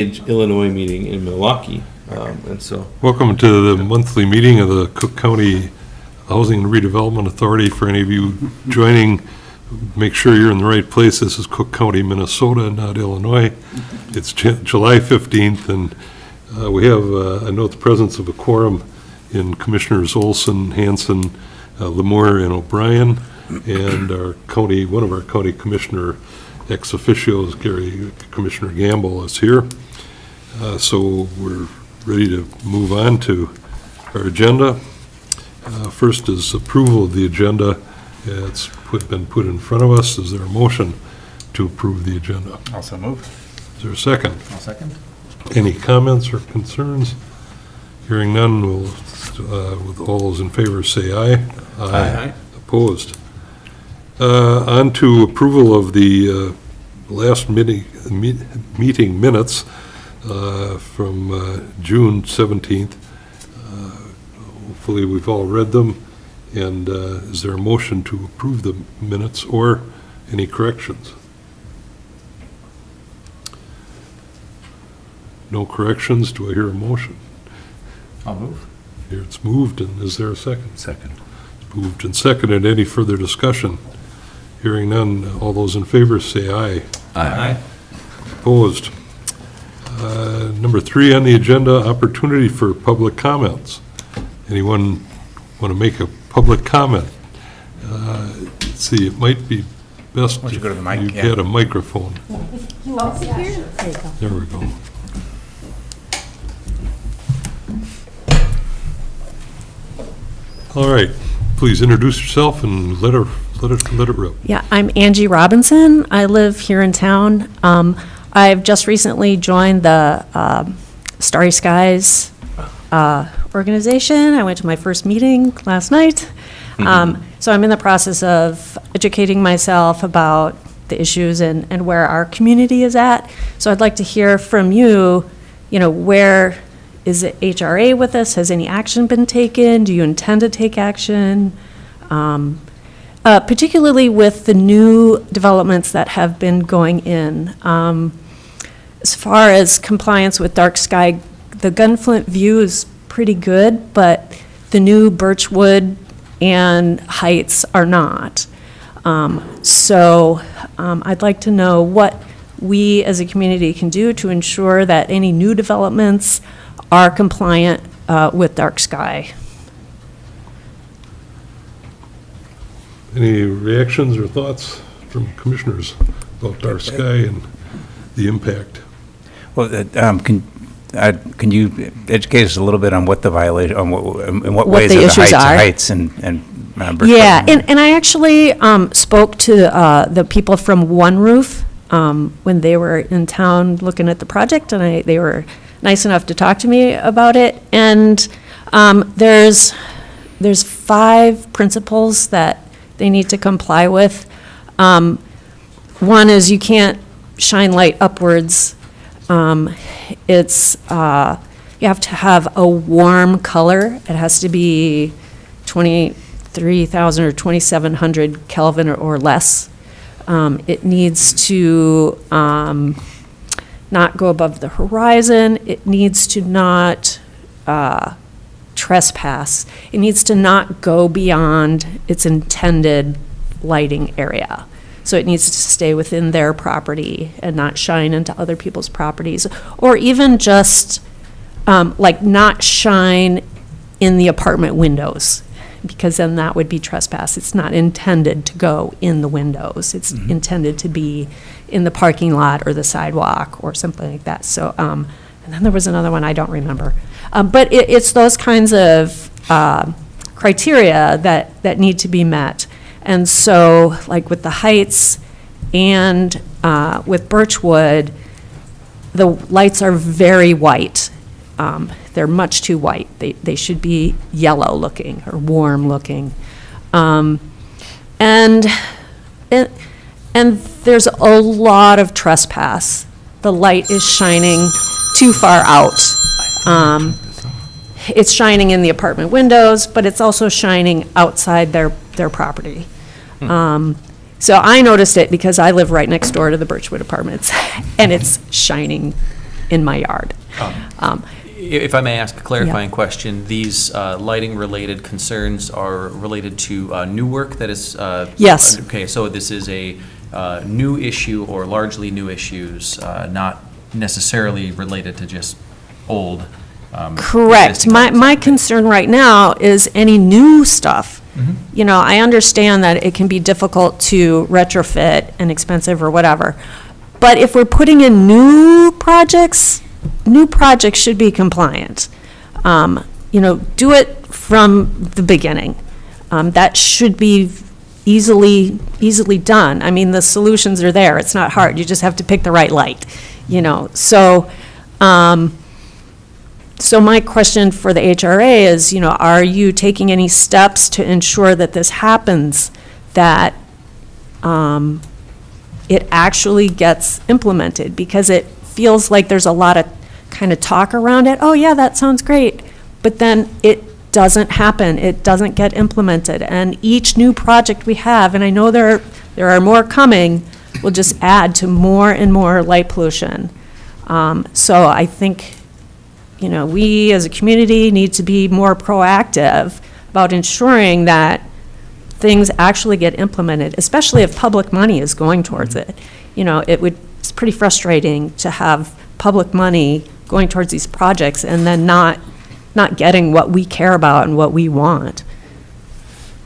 Illinois meeting in Milwaukee, and so Welcome to the monthly meeting of the Cook County Housing and Redevelopment Authority. For any of you joining, make sure you're in the right place. This is Cook County, Minnesota, not Illinois. It's July 15th, and we have, I note the presence of a quorum in Commissioners Olson, Hanson, Lemore, and O'Brien, and our county, one of our county commissioner ex officios, Commissioner Gamble, is here. So we're ready to move on to our agenda. First is approval of the agenda. It's been put in front of us. Is there a motion to approve the agenda? Also move. Is there a second? I'll second. Any comments or concerns? Hearing none, we'll, with all those in favor, say aye. Aye. Opposed? On to approval of the last meeting minutes from June 17th. Hopefully we've all read them. And is there a motion to approve the minutes or any corrections? No corrections. Do I hear a motion? I'll move. Here it's moved, and is there a second? Second. It's moved and seconded. Any further discussion? Hearing none, all those in favor say aye. Aye. Opposed? Number 3 on the agenda, opportunity for public comments. Anyone want to make a public comment? Let's see, it might be best Why don't you if go to the mic, you yeah. get a microphone. You want to sit here? There you go. There we go. All right, please introduce yourself and let it rip. Yeah, I'm Angie Robinson. I live here in town. I've just recently joined the Starry Skies organization. I went to my first meeting last night. So I'm in the process of educating myself about the issues and where our community is at. So I'd like to hear from you, where is it HRA with us? Has any action been taken? Do you intend to take action? Particularly with the new developments that have been going in. As far as compliance with dark sky, the Gunflint view is pretty good, but the new Birchwood and Heights are not. So I'd like to know what we as a community can do to ensure that any new developments are compliant with dark sky. Any reactions or thoughts from commissioners about dark sky and the impact? Well, can you educate us a little bit on what the violation, on in what ways the are the issues are. heights and Birchwood? Yeah, and I actually spoke to the people from One Roof when they were in town looking at the project, and they were nice enough to talk to me about it. And there's 5 principles that they need to comply with. One is you can't shine light upwards. It's you have to have a warm color. It has to be 23,000 or 2,700 Kelvin or less. It needs to not go above the horizon. It needs to not trespass. It needs to not go beyond its intended lighting area. So it needs to stay within their property and not shine into other people's properties, or even just not shine in the apartment windows, because then that would be trespass. It's not intended to go in the windows. It's intended to be in the parking lot or the sidewalk or something like that. So, and then there was another one I don't remember. But it's those kinds of criteria that need to be met. And so, like with the Heights and with Birchwood, the lights are very white. They're much too white. They should be yellow looking or warm looking. And there's a lot of trespass. The light is shining too far out. It's shining in the apartment windows, but it's also shining outside their property. So I noticed it because I live right next door to the Birchwood Apartments, and it's shining in my yard. If I may ask a clarifying question, these lighting-related concerns are related to new work that is? Yes. Okay, so this is a new issue or largely new issues, not necessarily related to just old. Correct. existing My homes. concern right now is any new stuff. You know, I understand that it can be difficult to retrofit and expensive or whatever. But if we're putting in new projects should be compliant. You know, do it from the beginning. That should be easily done. I mean, the solutions are there. It's not hard. You just have to pick the right light, you know. So, so my question for the HRA is, you know, are you taking any steps to ensure that this happens, that it actually gets implemented? Because it feels like there's a lot of kind of talk around it. Oh, yeah, that sounds great. But then it doesn't happen. It doesn't get implemented. And each new project we have, and I know there are more coming, will just add to more and more light pollution. So I think, you know, we as a community need to be more proactive about ensuring that things actually get implemented, especially if public money is going towards it. You know, it's pretty frustrating to have public money going towards these projects and then not getting what we care about and what we want.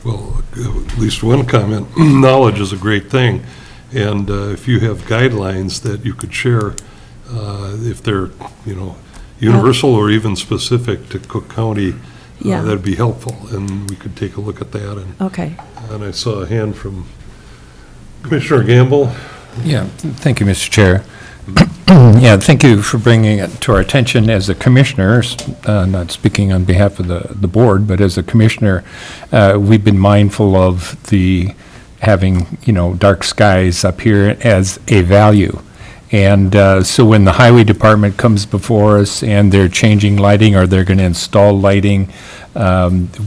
Well, at least one comment, knowledge is a great thing, and if you have guidelines that you could share, if they're, you know, universal or even specific to Cook County, Yeah. that'd be helpful, and we could take a look at that. Okay. And I saw a hand from Commissioner Gamble. Yeah, thank you, Mr. Chair. Yeah, thank you for bringing it to our attention as a commissioner, not speaking on behalf of the board, but as a commissioner, we've been mindful of having, you know, dark skies up here as a value. And so when the highway department comes before us and they're changing lighting or they're going to install lighting,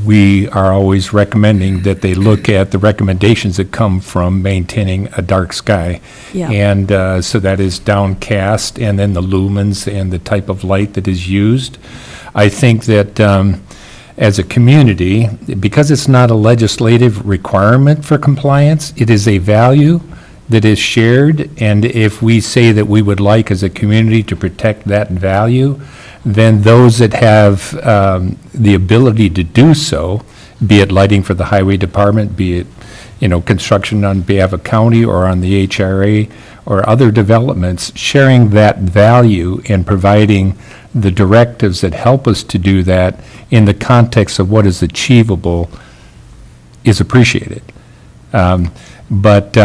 we are always recommending that they look at the recommendations that come from maintaining a dark sky. Yeah. And so that is downcast, and then the lumens and the type of light that is used. I think that as a community, because it's not a legislative requirement for compliance, it is a value that is shared, and if we say that we would like as a community to protect that value, then those that have the ability to do so, be it lighting for the highway department, be it, you know, construction on behalf of county or on the HRA or other developments, sharing that value and providing the directives that help us to do that in the context of what is achievable is appreciated. But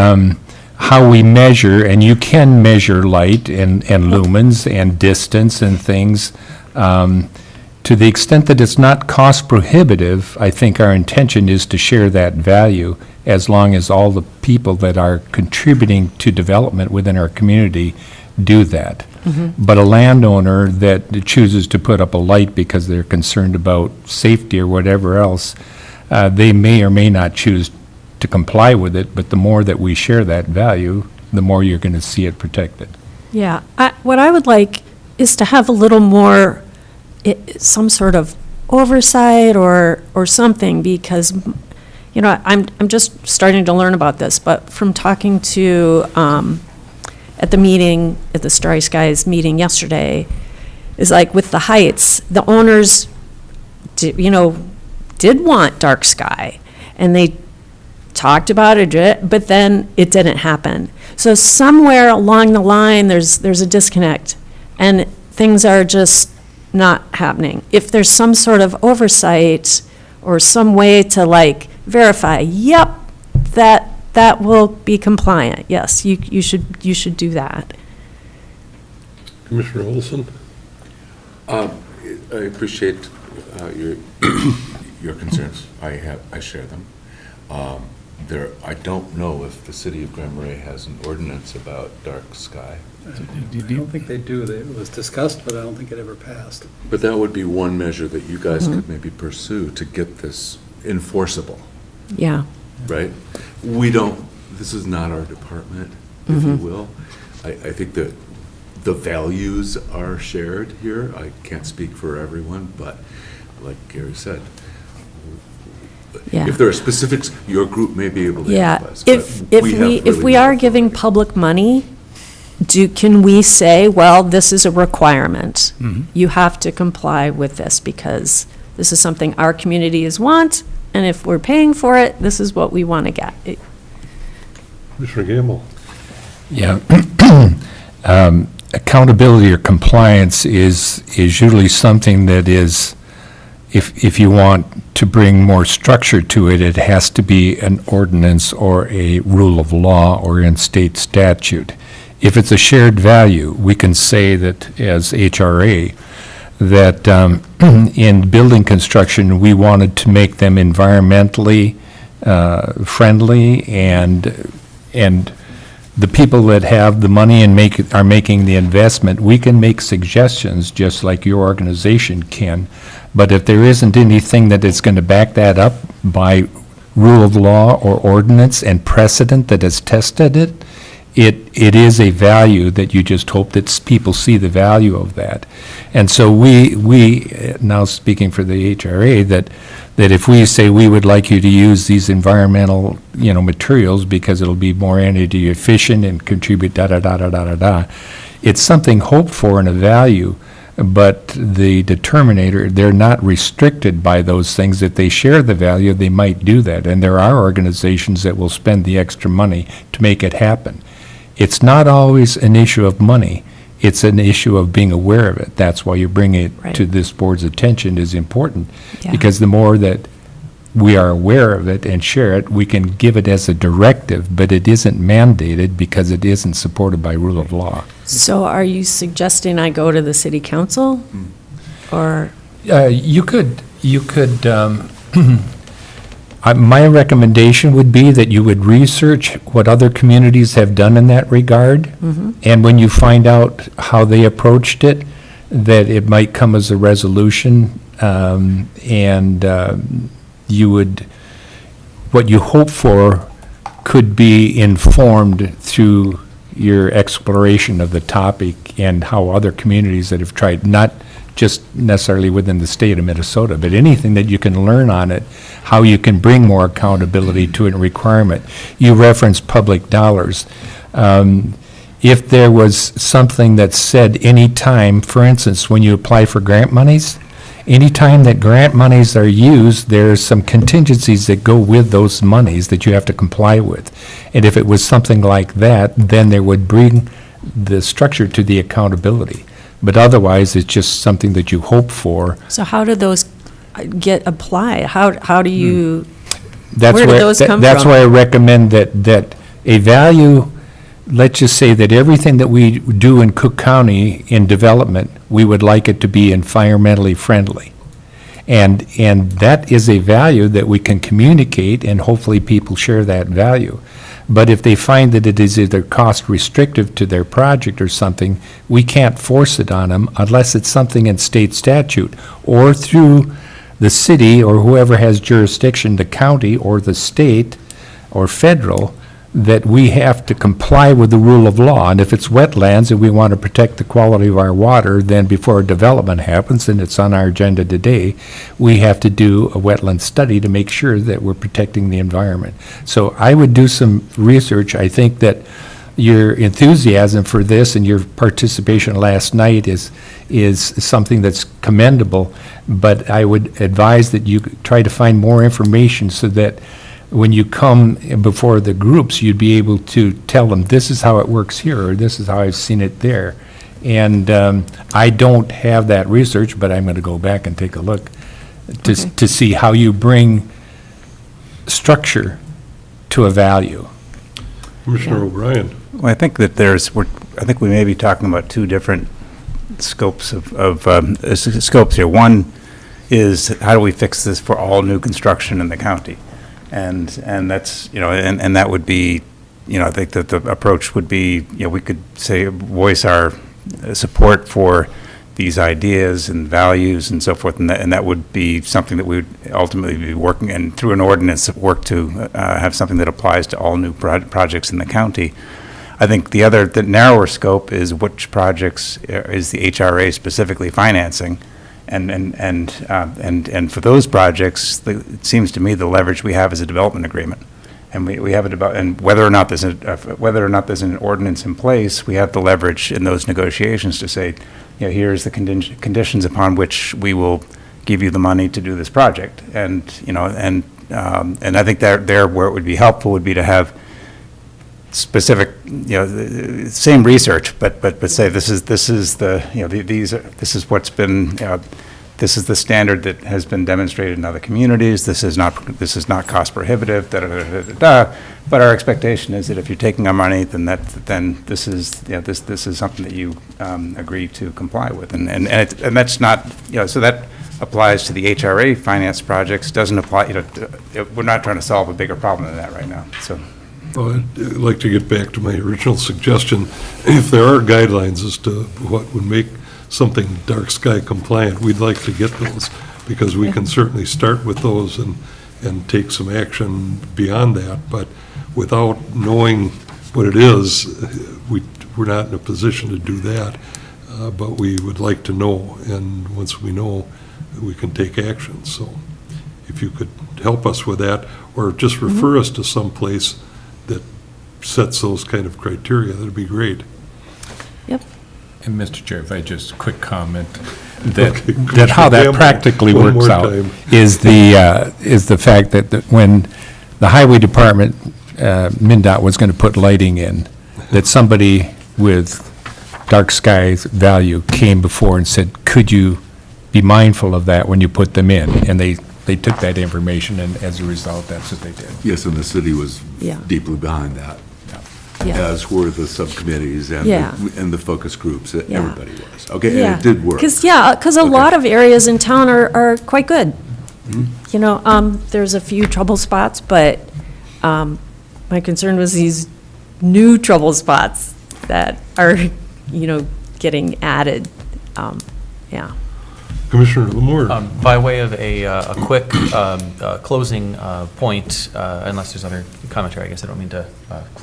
how we measure, and you can measure light and lumens and distance and things, to the extent that it's not cost prohibitive, I think our intention is to share that value as long as all the people that are contributing to development within our community do that. But a landowner that chooses to put up a light because they're concerned about safety or whatever else, they may or may not choose to comply with it, but the more that we share that value, the more you're going to see it protected. Yeah, what I would like is to have a little more, some sort of oversight or something, because, you know, I'm just starting to learn about this, but from talking to, at the meeting, at the Starry Skies meeting yesterday, is like with the Heights, the owners, did want dark sky, and they talked about it, but then it didn't happen. So somewhere along the line, there's a disconnect, and things are just not happening. If there's some sort of oversight or some way to like verify, yep, that will be compliant. Yes, you should do that. Commissioner Olson? I appreciate your concerns. I share them. I don't know if the city of Grand Marais has an ordinance about dark sky. I don't think they do. It was discussed, but I don't think it ever passed. But that would be one measure that you guys could maybe pursue to get this enforceable, Yeah. right? This is not our department, if you will. I think that the values are shared here. I can't speak for everyone, but like Gary said, Yeah. if there are specifics, your group may be able to Yeah, help us. if but have if really we no are giving authority. public money, can we say, well, this is a requirement? You have to comply with this because this is something our communities want, and if we're paying for it, this is what we want to get. Commissioner Gamble. Yeah. Accountability or compliance is usually something that is, if you want to bring more structure to it, it has to be an ordinance or a rule of law or in state statute. If it's a shared value, we can say that as HRA, that in building construction, we wanted to make them environmentally friendly, and the people that have the money and are making the investment, we can make suggestions just like your organization can. But if there isn't anything that is going to back that up by rule of law or ordinance and precedent that has tested it, it is a value that you just hope that people see the value of that. And so we now speaking for the HRA, that if we say we would like you to use these environmental, materials because it'll be more energy efficient and contribute da-da-da-da-da-da-da, it's something hoped for and a value, but the determinator, they're not restricted by those things. If they share the value, they might do that. And there are organizations that will spend the extra money to make it happen. It's not always an issue of money. It's an issue of being aware of it. That's why you bring it Right. to this board's attention is important. Yeah. Because the more that we are aware of it and share it, we can give it as a directive, but it isn't mandated because it isn't supported by rule of law. So are you suggesting I go to the city council? Or, You could, my recommendation would be that you would research what other communities have done in that regard. And when you find out how they approached it, that it might come as a resolution, you would, what you hope for could be informed through your exploration of the topic and how other communities that have tried, not just necessarily within the state of Minnesota, but anything that you can learn on it, how you can bring more accountability to a requirement. You referenced public dollars. If there was something that said any time, for instance, when you apply for grant monies, any time that grant monies are used, there's some contingencies that go with those monies that you have to comply with. And if it was something like that, then there would bring the structure to the accountability. But otherwise, it's just something that you hope for. so how do those get applied? How do you, That's Where do those come That's from? why I recommend that a value, let's just say that everything that we do in Cook County in development, we would like it to be environmentally friendly. And that is a value that we can communicate, and hopefully people share that value. But if they find that it is either cost restrictive to their project or something, we can't force it on them unless it's something in state statute or through the city or whoever has jurisdiction, the county or the state or federal, that we have to comply with the rule of law. And if it's wetlands and we want to protect the quality of our water, then before a development happens, and it's on our agenda today, we have to do a wetland study to make sure that we're protecting the environment. So I would do some research. I think that your enthusiasm for this and your participation last night is something that's commendable, but I would advise that you try to find more information so that when you come before the groups, you'd be able to tell them, this is how it works here, or this is how I've seen it there. And I don't have that research, but I'm going to go back and take a look to see how you bring structure to a value. Commissioner O'Brien. Well, I think that I think we may be talking about two different scopes of scopes here. One is how do we fix this for all new construction in the county? And that's, and that would be, I think that the approach would be, we could say, voice our support for these ideas and values and so forth, and that would be something that we would ultimately be working, and through an ordinance, work to have something that applies to all new projects in the county. I think the narrower scope is which projects is the HRA specifically financing. And for those projects, it seems to me the leverage we have is a development agreement. And we have and whether or not there's an ordinance in place, we have the leverage in those negotiations to say, here's the conditions upon which we will give you the money to do this project. And I think there where it would be helpful would be to have specific, same research, but say this is what's been, this is the standard that has been demonstrated in other communities. This is not cost prohibitive. But our expectation is that if you're taking our money, then this is something that you agree to comply with, and that's not, so that applies to the HRA finance projects. Doesn't apply. We're not trying to solve a bigger problem than that right now. So. Well, I'd like to get back to my original suggestion. If there are guidelines as to what would make something dark sky compliant, we'd like to get those, because we can certainly start with those and take some action beyond that. But without knowing what it is, we're not in a position to do that. But we would like to know, and once we know, we can take action. So if you could help us with that, or just refer us to some place that sets those kind of criteria, that'd be great. Yep. And Mr. Chair, if I just quick comment, that Okay, how that Campbell, practically one works more out time. is the fact that when the Highway Department, MnDOT was going to put lighting in, that somebody with dark skies value came before and said, could you be mindful of that when you put them in? And they took that information, and as a result, that's what they did. Yes, and the city was Yeah. deeply behind that, Yeah. as were the subcommittees and Yeah. and the focus groups. Yeah. Everybody was. Okay, Yeah. and it did work. Because a Okay. lot of areas in town are quite good. There's a few trouble spots, but my concern was these new trouble spots that are, getting added. Yeah. Commissioner Lamore. By way of a quick closing point, unless there's other commentary, I guess I don't mean to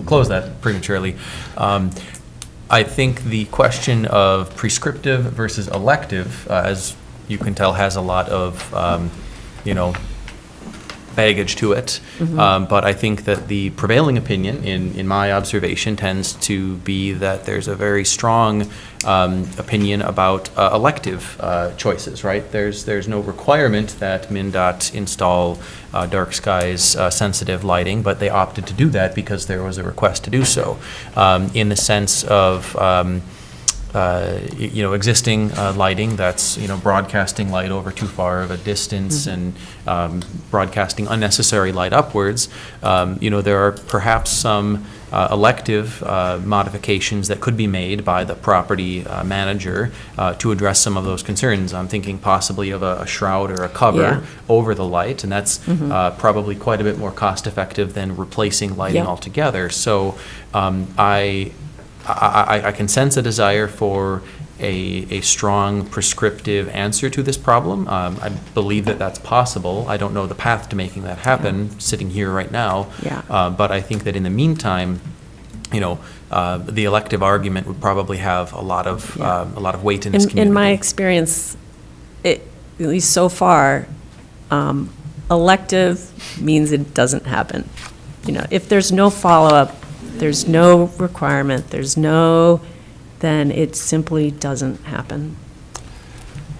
close that prematurely. I think the question of prescriptive versus elective, as you can tell, has a lot of, baggage to it. But I think that the prevailing opinion, in my observation, tends to be that there's a very strong opinion about elective choices, right? There's no requirement that MnDOT install dark skies sensitive lighting, but they opted to do that because there was a request to do so. In the sense of existing lighting that's, broadcasting light over too far of a distance and broadcasting unnecessary light upwards, there are perhaps some elective modifications that could be made by the property manager to address some of those concerns. I'm thinking possibly of a shroud or a cover Yeah. over the light, and that's probably quite a bit more cost-effective than replacing lighting Yeah. altogether. So I can sense a desire for a strong prescriptive answer to this problem. I believe that that's possible. I don't know the path to making that happen sitting here right now. Yeah. But I think that in the meantime, the elective argument would probably have a lot of weight in this community. In my experience, at least so far, elective means it doesn't happen. If there's no follow-up, there's no requirement, then it simply doesn't happen.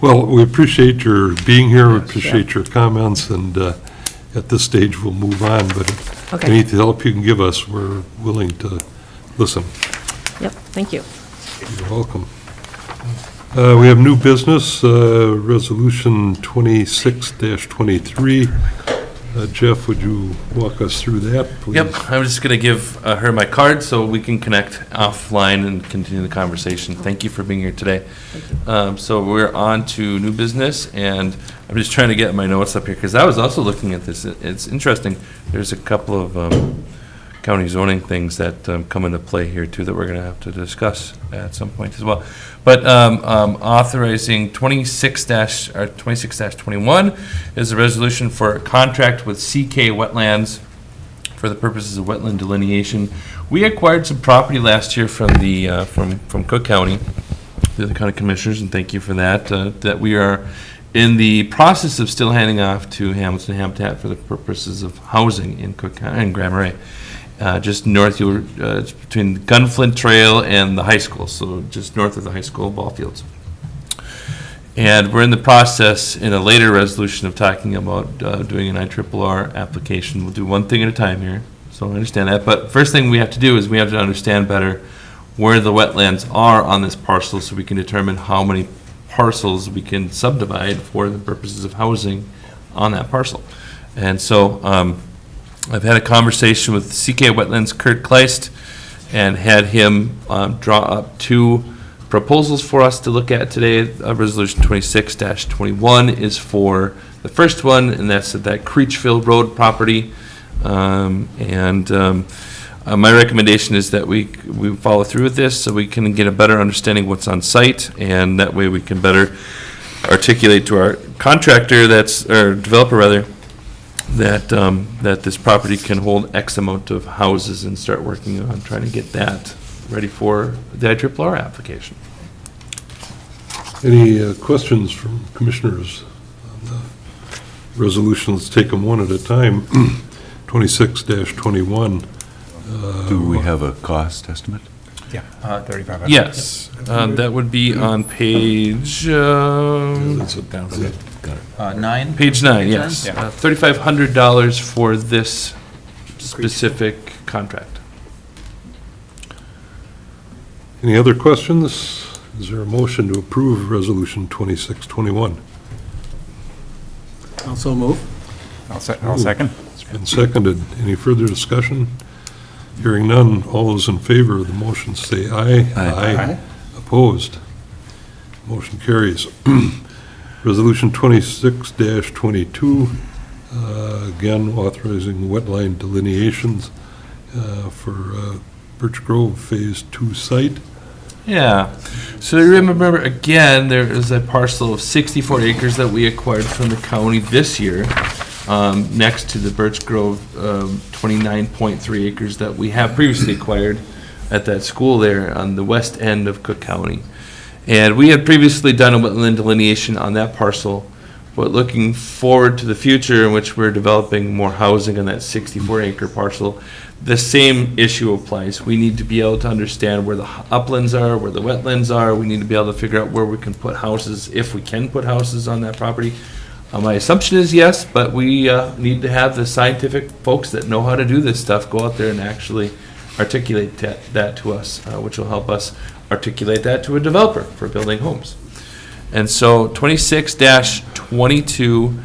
Well, we appreciate your being here, we appreciate your comments, and at this stage, we'll move on, but if Okay. any help you can give us, we're willing to listen. Yep, thank you. You're welcome. We have new business, Resolution 26-23. Jeff, would you walk us through that, please? Yep, I'm just going to give her my card so we can connect offline and continue the conversation. Thank you for being here today. So we're on to new business, and I'm just trying to get my notes up here because I was also looking at this. It's interesting. There's a couple of county zoning things that come into play here too that we're going to have to discuss at some point as well. But authorizing 26-21 is a resolution for a contract with CK Wetlands for the purposes of wetland delineation We acquired some property last year from the, from Cook County, the county commissioners, and thank you for that, that we are in the process of still handing off to Hamilton Habitat for the purposes of housing in Cook County, in Grand Marais. Just north, it's between the Gunflint Trail and the high school, so just north of the high school ball fields. And we're in the process, in a later resolution, of talking about doing an IRRR application. We'll do one thing at a time here, so I understand that. But first thing we have to do is we have to understand better where the wetlands are on this parcel so we can determine how many parcels we can subdivide for the purposes of housing on that parcel. And so I've had a conversation with CK Wetlands Kurt Kleist and had him draw up two proposals for us to look at today. Resolution 26-21 is for the first one, and that's at that Creechville Road property. My recommendation is that we follow through with this so we can get a better understanding what's on site, and that way we can better articulate to our contractor, or developer rather, that this property can hold X amount of houses and start working on trying to get that ready for the IRRR application. Any questions from commissioners on the resolution? Let's take them one at a time. 26-21. Do we have a cost estimate? Yeah, 3,500. Yes, that would be on page, That's it. Got it. 9? page 9, yes. Yeah. $3,500 for this specific contract. Any other questions? Is there a motion to approve Resolution 26-21? Also move. I'll second. It's been seconded. Any further discussion? Hearing none, all those in favor of the motion say aye. Aye. Opposed? Motion carries. Resolution 26-22, again authorizing wetline delineations for Birch Grove Phase 2 site. Yeah, so you remember, again, there is a parcel of 64 acres that we acquired from the county this year, next to the Birch Grove 29.3 acres that we have previously acquired at that school there on the west end of Cook County. And we had previously done a wetland delineation on that parcel, but looking forward to the future in which we're developing more housing on that 64-acre parcel, the same issue applies. We need to be able to understand where the uplands are, where the wetlands are. We need to be able to figure out where we can put houses, if we can put houses on that property. My assumption is yes, but we need to have the scientific folks that know how to do this stuff go out there and actually articulate that to us, which will help us articulate that to a developer for building homes. And so 26-22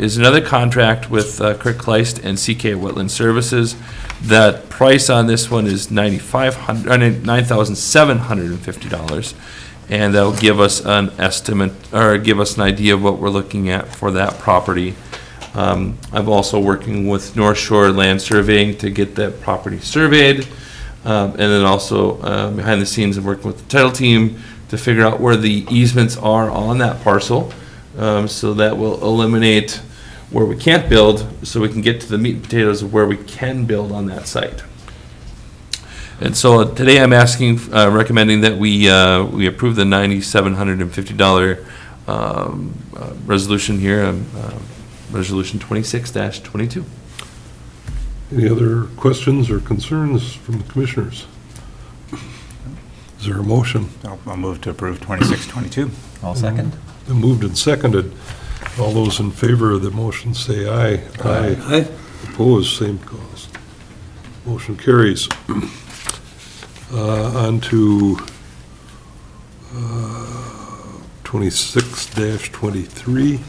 is another contract with Kurt Kleist and CK Wetland Services. That price on this one is $9,750. And that'll give us an estimate, or give us an idea of what we're looking at for that property. I'm also working with North Shore Land Surveying to get that property surveyed. And then also behind the scenes, I'm working with the title team to figure out where the easements are on that parcel. So that will eliminate where we can't build, so we can get to the meat and potatoes of where we can build on that site. And so today I'm recommending that we approve the $9,750 resolution here, Resolution 26-22. Any other questions or concerns from the commissioners? Is there a motion? I'll move to approve 26-22. I'll second. Been moved and seconded. All those in favor of the motion say aye. Aye. Opposed, same cause. Motion carries. On to 26-23.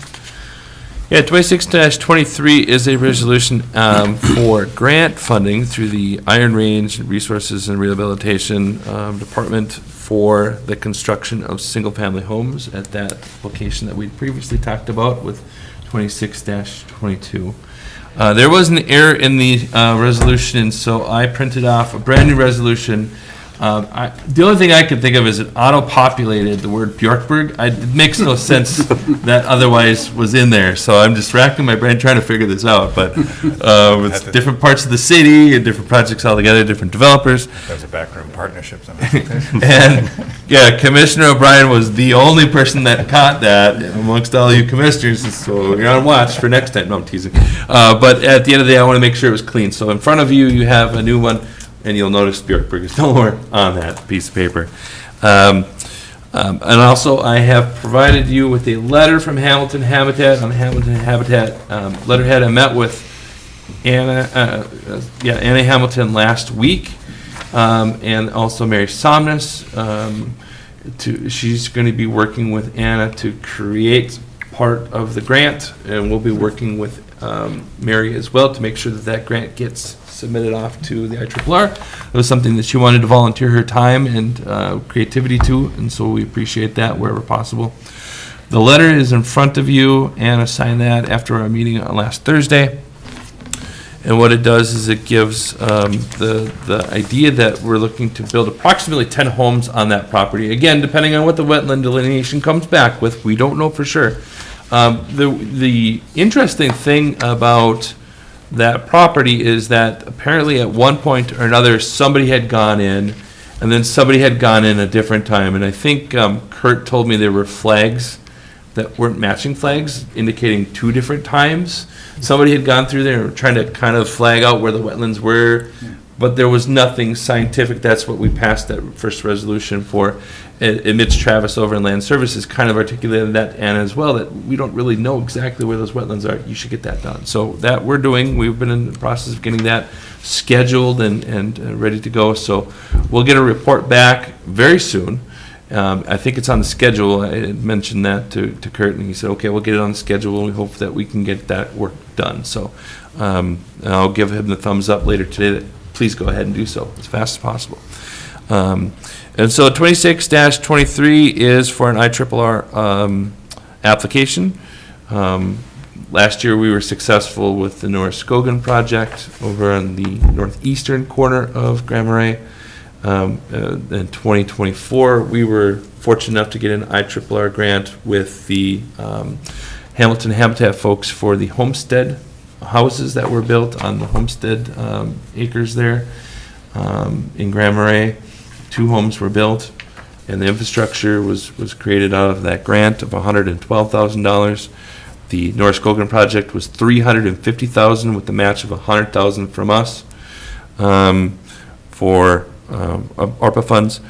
Yeah, 26-23 is a resolution for grant funding through the Iron Range Resources and Rehabilitation Department for the construction of single-family homes at that location that we previously talked about with 26-22. There was an error in the resolution, so I printed off a brand-new resolution The only thing I could think of is it auto-populated the word Bjorkberg. It makes no sense that otherwise was in there, so I'm just racking my brain trying to figure this out. But it's different parts of the city and different projects all together, different developers. There's a backroom partnership. And, yeah, Commissioner O'Brien was the only person that caught that amongst all you commissioners, so you're on watch for next time. No, I'm teasing. But at the end of the day, I want to make sure it was clean. So in front of you, you have a new one, and you'll notice Bjorkberg is no more on that piece of paper. And also, I have provided you with a letter from Hamilton Habitat. On the Hamilton Habitat letterhead, I met with Anna Hamilton last week, and also Mary Somnus. She's going to be working with Anna to create part of the grant, and we'll be working with Mary as well to make sure that that grant gets submitted off to the IRRR. It was something that she wanted to volunteer her time and creativity to, and so we appreciate that wherever possible. The letter is in front of you. Anna signed that after our meeting on last Thursday. And what it does is it gives the idea that we're looking to build approximately 10 homes on that property. Again, depending on what the wetland delineation comes back with, we don't know for sure. The interesting thing about that property is that apparently at one point or another, somebody had gone in, and then somebody had gone in a different time. And I think Kurt told me there were flags that weren't matching flags, indicating two different times. Somebody had gone through there and trying to kind of flag out where the wetlands were, but there was nothing scientific. That's what we passed that first resolution for. And Mitch Travis over in Land Services kind of articulated that, Anna, as well, that we don't really know exactly where those wetlands are. You should get that done. So that we're doing. We've been in the process of getting that scheduled and ready to go. So we'll get a report back very soon. I think it's on the schedule. I had mentioned that to Kurt, and he said, okay, we'll get it on the schedule, and we hope that we can get that work done. So I'll give him the thumbs up later today that please go ahead and do so as fast as possible. And so 26-23 is for an IRRR application. Last year, we were successful with the North Skogan project over on the northeastern corner of Grand Marais. In 2024, we were fortunate enough to get an IRRR grant with the Hamilton Habitat folks for the homestead houses that were built on the homestead acres there in Grand Marais. 2 homes were built, and the infrastructure was created out of that grant of $112,000. The North Skogan project was $350,000 with the match of $100,000 from us for ARPA funds.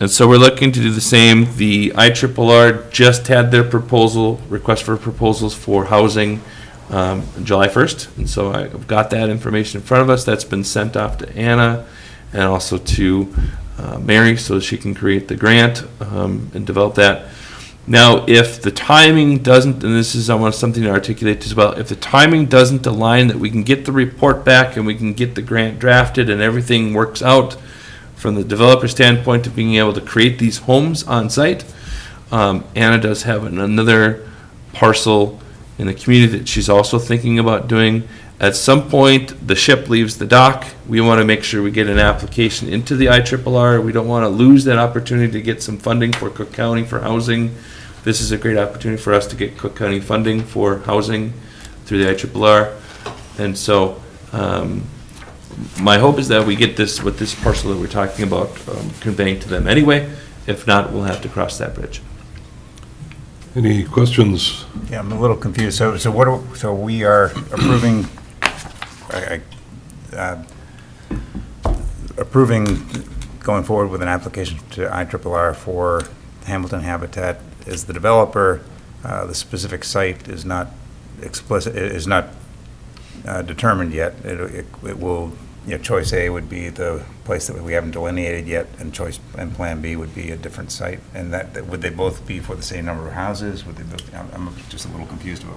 And so we're looking to do the same. The IRRR just had their request for proposals for housing July 1st. And so I've got that information in front of us. That's been sent off to Anna and also to Mary so she can create the grant and develop that. Now, if the timing doesn't, and this is I want something to articulate as well, if the timing doesn't align that we can get the report back and we can get the grant drafted and everything works out from the developer standpoint of being able to create these homes on site, Anna does have another parcel in the community that she's also thinking about doing. At some point, the ship leaves the dock. We want to make sure we get an application into the IRRR. We don't want to lose that opportunity to get some funding for Cook County for housing. This is a great opportunity for us to get Cook County funding for housing through the IRRR. And so my hope is that we get this with this parcel that we're talking about conveying to them anyway. If not, we'll have to cross that bridge. Any questions? Yeah, I'm a little confused. So we are approving, going forward with an application to IRRR for Hamilton Habitat as the developer. The specific site is not determined yet. It will, choice A would be the place that we haven't delineated yet, and plan B would be a different site. And that would they both be for the same number of houses? Would they both? I'm just a little confused about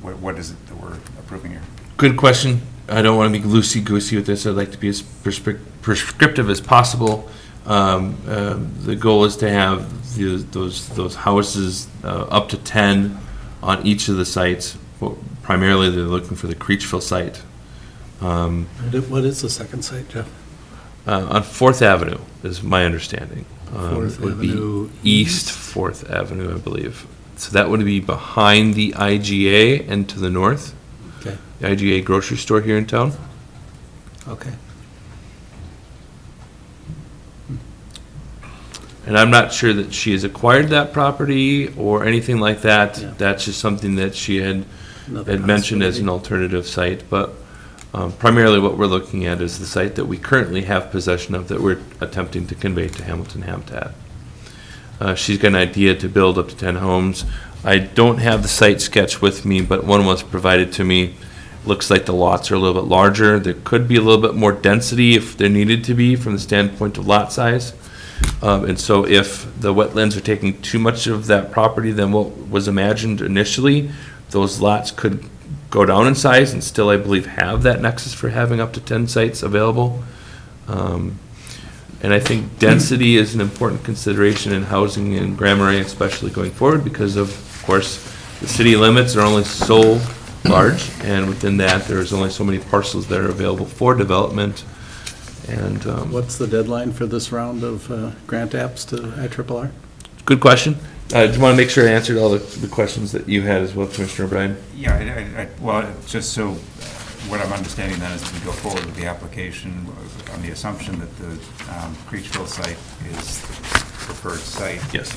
what is it that we're approving here? Good question. I don't want to be loosey-goosey with this. I'd like to be as prescriptive as possible. The goal is to have those houses up to 10 on each of the sites. Well, primarily, they're looking for the Creechville site. What is the second site, Jeff? On Fourth Avenue is my understanding. Fourth Would be Avenue East Fourth Avenue, I believe. So that would be behind the IGA and to the north, Okay, the IGA grocery store here in town. okay. And I'm not sure that she has acquired that property or anything like that. Yeah. That's just something that she had Another mentioned as an possibility. alternative site. But primarily what we're looking at is the site that we currently have possession of that we're attempting to convey to Hamilton Habitat. She's got an idea to build up to 10 homes. I don't have the site sketch with me, but one was provided to me. Looks like the lots are a little bit larger. There could be a little bit more density if there needed to be from the standpoint of lot size. And so if the wetlands are taking too much of that property than what was imagined initially, those lots could go down in size and still, I believe, have that nexus for having up to 10 sites available. And I think density is an important consideration in housing in Grand Marais, especially going forward, because of course, the city limits are only so large, and within that, there's only so many parcels that are available for development. And What's the deadline for this round of grant apps to IRRR? good question. I just want to make sure I answered all the questions that you had as well, Commissioner O'Brien. Yeah, well, just so, what I'm understanding then is we go forward with the application on the assumption that the Creechville site is the preferred site. Yes.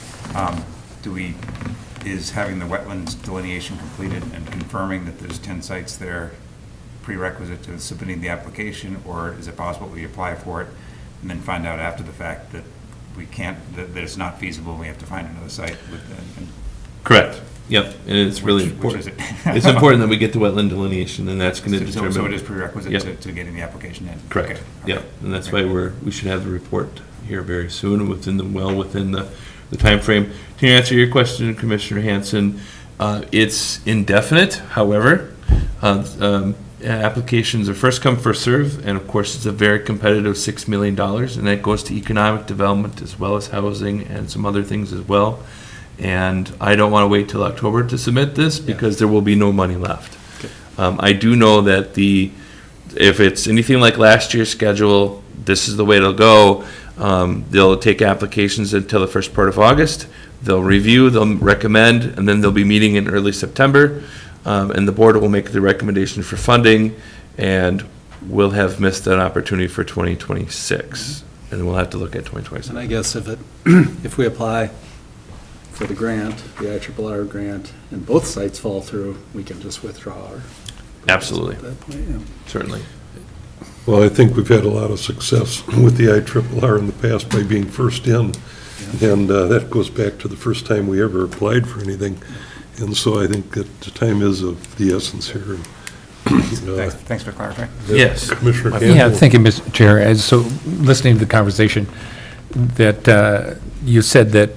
Is having the wetlands delineation completed and confirming that there's 10 sites there prerequisite to submitting the application, or is it possible we apply for it and then find out after the fact that we can't, that it's not feasible, and we have to find another site with, Correct. Yep. And it's really which is important. it? It's important that we get the wetland delineation, and that's going to So determine. it is prerequisite Yep. to getting the application in? Correct. Okay, Yeah, okay. and that's why we should have the report here very soon, within the timeframe. To answer your question, Commissioner Hanson, it's indefinite. However, applications are first come, first serve, and of course, it's a very competitive $6 million, and that goes to economic development as well as housing and some other things as well. And I don't want to wait till October to submit this because there will be no money left. I do know that if it's anything like last year's schedule, this is the way it'll go. They'll take applications until the first part of August. They'll review, they'll recommend, and then they'll be meeting in early September. And the board will make the recommendation for funding, and we'll have missed that opportunity for 2026. And we'll have to look at 2027. And I guess if we apply for the grant, the IRRR grant, and both sites fall through, we can just withdraw our. Absolutely. At that point, yeah. Certainly. Well, I think we've had a lot of success with the IRRR in the past by being first in, and that goes back to the first time we ever applied for anything. And so I think that the time is of the essence here. Thanks for clarifying. Yes. Commissioner Yeah, Campbell? thank you, Mr. Chair. As so, listening to the conversation, that you said that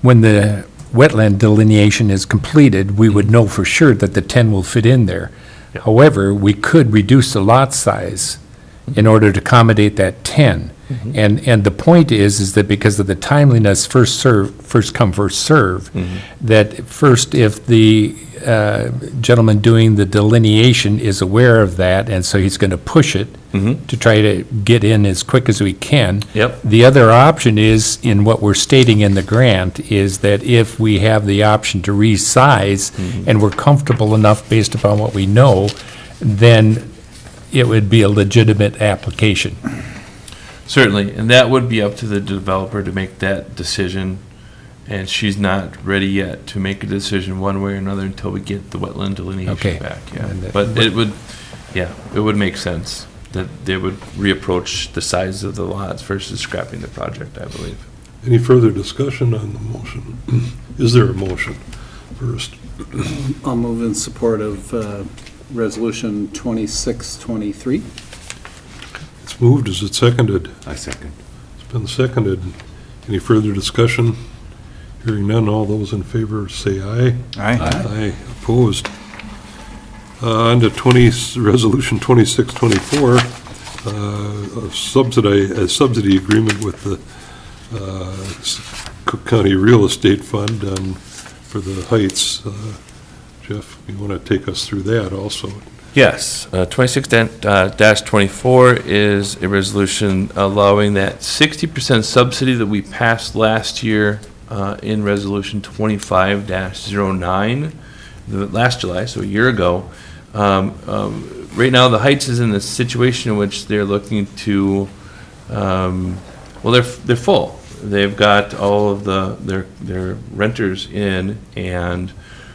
when the wetland delineation is completed, we would know for sure that the 10 will fit in there. Yeah. However, we could reduce the lot size in order to accommodate that 10. And the point is that because of the timeliness, first come, first serve, that first, if the gentleman doing the delineation is aware of that, and so he's going to push it to try to get in as quick as we can. Yep. The other option is, in what we're stating in the grant, is that if we have the option to resize, and we're comfortable enough based upon what we know, then it would be a legitimate application. Certainly, and that would be up to the developer to make that decision, and she's not ready yet to make a decision one way or another until we get the wetland delineation Okay. back, yeah. And that- But it would make sense that they would reapproach the size of the lots versus scrapping the project, I believe. Any further discussion on the motion? Is there a motion first? I'll move in support of Resolution 2623. It's moved, is it seconded? I second. It's been seconded. Any further discussion? Hearing none, all those in favor say aye. Aye. Aye, opposed. On to Resolution 2624, a subsidy agreement with the Cook County Real Estate Fund for the Heights. Jeff, you want to take us through that also? Yes, 26-24 is a resolution allowing that 60% subsidy that we passed last year in Resolution 25-09, last July, so a year ago. Right now, the Heights is in a situation in which they're looking to, they're full. They've got all of their renters in, and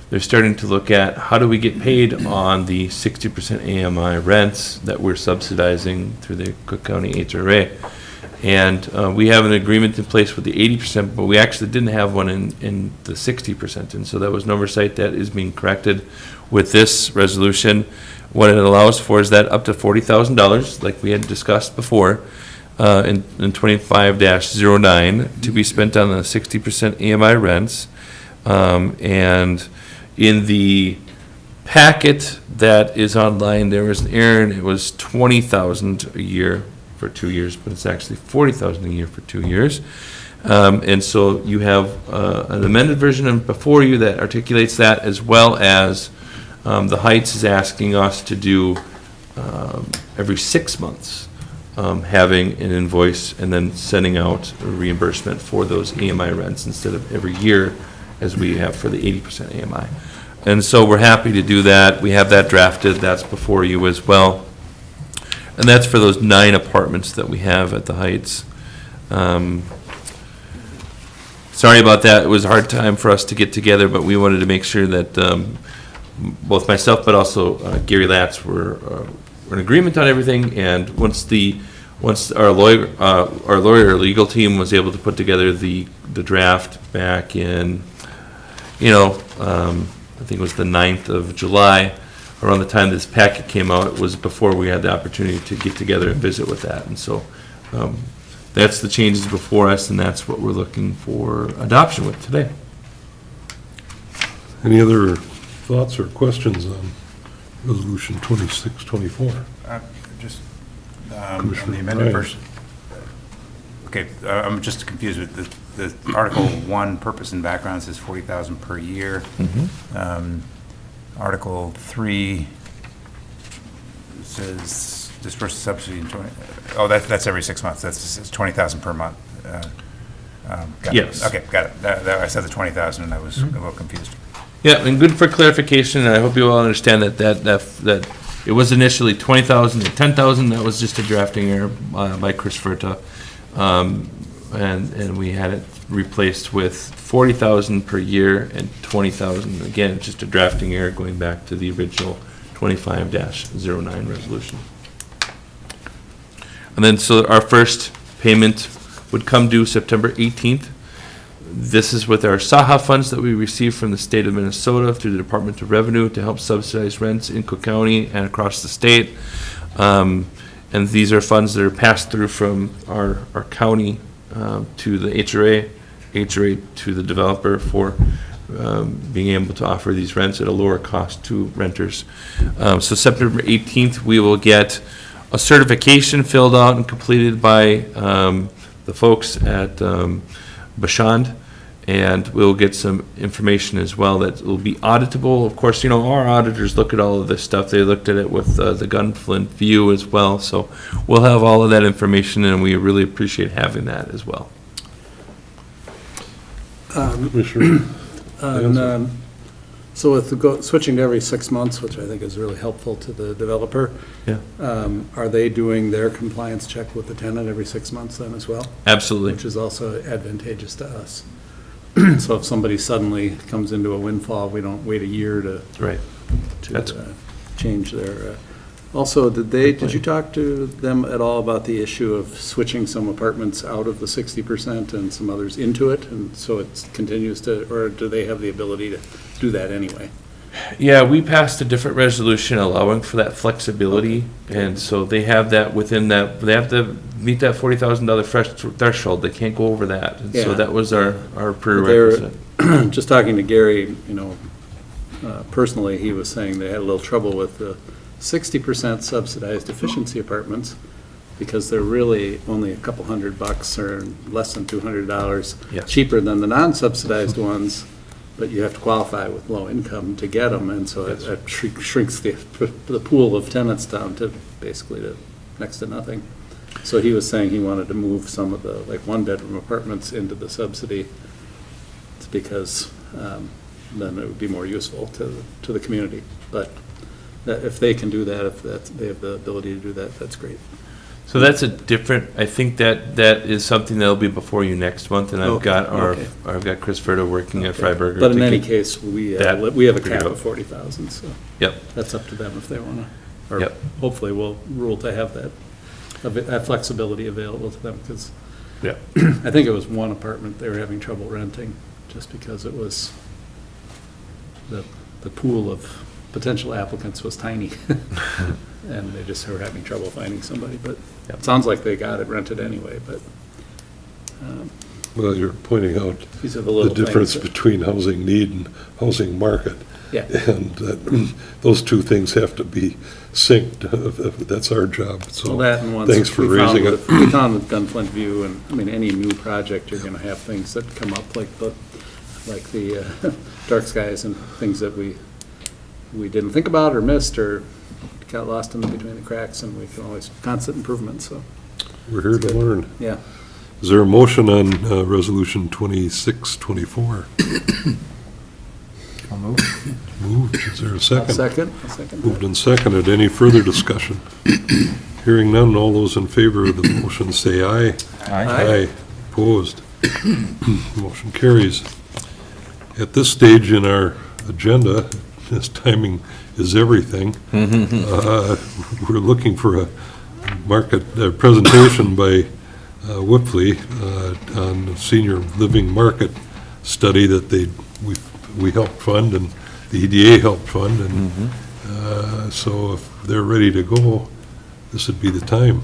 they're starting to look at how do we get paid on the 60% AMI rents that we're subsidizing through the Cook County HRA. And we have an agreement in place with the 80%, but we actually didn't have one in the 60%. And so that was an oversight that is being corrected with this resolution. What it allows for is that up to $40,000, like we had discussed before, in 25-09, to be spent on the 60% AMI rents. And in the packet that is online, there was an error, and it was $20,000 a year for 2 years, but it's actually $40,000 a year for 2 years. And so you have an amended version before you that articulates that, as well as the Heights is asking us to do every 6 months, having an invoice and then sending out a reimbursement for those AMI rents instead of every year as we have for the 80% AMI. And so we're happy to do that. We have that drafted. That's before you as well. And that's for those 9 apartments that we have at the Heights. Sorry about that. It was a hard time for us to get together, but we wanted to make sure that both myself but also Gary Latz were in agreement on everything. And once our lawyer legal team was able to put together the draft back in, I think it was the 9th of July, around the time this packet came out, it was before we had the opportunity to get together and visit with that. And so that's the changes before us, and that's what we're looking for adoption with today. Any other thoughts or questions on Resolution 26-24? Just on the Commissioner amended Ryan. version. Okay, I'm just confused with the Article 1, purpose and background says $40,000 per year. Article 3 says disperse subsidy in 20, that's every 6 months. That's $20,000 per month. Got it. Yes. Okay, got it. I said the 20,000 and I was a little confused. Yeah, and good for clarification, and I hope you all understand that it was initially 20,000 to 10,000. That was just a drafting error by Chris Furta. And we had it replaced with 40,000 per year and 20,000. Again, it's just a drafting error going back to the original 25-09 resolution. And then, so our first payment would come due September 18th. This is with our SAHA funds that we received from the state of Minnesota through the Department of Revenue to help subsidize rents in Cook County and across the state. And these are funds that are passed through from our county to the HRA to the developer for being able to offer these rents at a lower cost to renters. So September 18th, we will get a certification filled out and completed by the folks at Bashand, and we'll get some information as well that will be auditable. Of course, our auditors look at all of this stuff. They looked at it with the Gunflint view as well. So we'll have all of that information, and we really appreciate having that as well. Commissioner, So with switching to every 6 months, which I think is really helpful to the developer, Yeah, are they doing their compliance check with the tenant every 6 months then as well? absolutely. Which is also advantageous to us. So if somebody suddenly comes into a windfall, we don't wait a year to Right. That's- change their. Also, did you talk to them at all about the issue of switching some apartments out of the 60% and some others into it? And so it continues to, or do they have the ability to do that anyway? Yeah, we passed a different resolution allowing for that flexibility, and so they have that within that, they have to meet that $40,000 threshold. They can't go over that. And so Yeah. that was our prerequisite. Just talking to Gary, personally, he was saying they had a little trouble with the 60% subsidized efficiency apartments because they're really only a couple $100 or less than $200 Yes. cheaper than the non-subsidized ones. but you have to qualify with low income to get them, and so it shrinks the pool of tenants down to basically to next to nothing. So he was saying he wanted to move some of the, like, one-bedroom apartments into the subsidy. It's because then it would be more useful to the community. But that if they can do that, if they have the ability to do that, that's great. So that's a different, I think that is something that'll be before you next month, and I've got I've got Chris Ferdo working at Freiberger. But in to any get case, we that have a figured cap out. of 40,000, so. Yep. That's up to them if they want to, or Yep. hopefully we'll rule to have that flexibility available to them, because Yep. I think it was one apartment they were having trouble renting, just because it was, the pool of potential applicants was tiny. And they just were having trouble finding somebody, but it sounds like they got it rented anyway, but Well, you're pointing out these are the the little difference things. between housing need and housing market. Yeah. And those two things have to be synced. That's our job, Well, so that and once thanks for we found raising it. We found with Gunflint View, and, I mean, any new project, you're gonna have things that come up, like the dark skies and things that we didn't think about or missed or got lost in between the cracks, and we can always, constant improvement, so, We're here to learn. yeah. Is there a motion on Resolution 2624? I'll move. Moved. Is there a second? I'll second Moved that. and seconded. Any further discussion? Hearing none, all those in favor of the motion say aye. Aye. Opposed? Motion carries. At this stage in our agenda, this timing is everything. We're looking for a presentation by Whipley on the senior living market study that we helped fund and the EDA helped fund. And so if they're ready to go, this would be the time.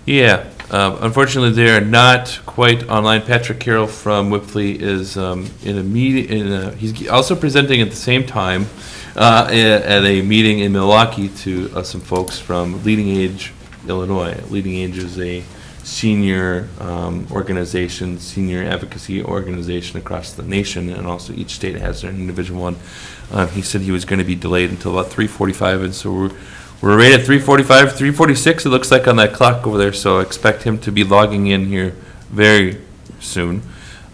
Yeah, unfortunately, they are not quite online. Patrick Carroll from Whipley is in a meeting, he's also presenting at the same time at a meeting in Milwaukee to some folks from Leading Age, Illinois. Leading Age is a senior organization, senior advocacy organization across the nation, and also each state has their individual one. He said he was going to be delayed until about 3:45, and so we're right at 3:45, 3:46, it looks like on that clock over there, so expect him to be logging in here very soon.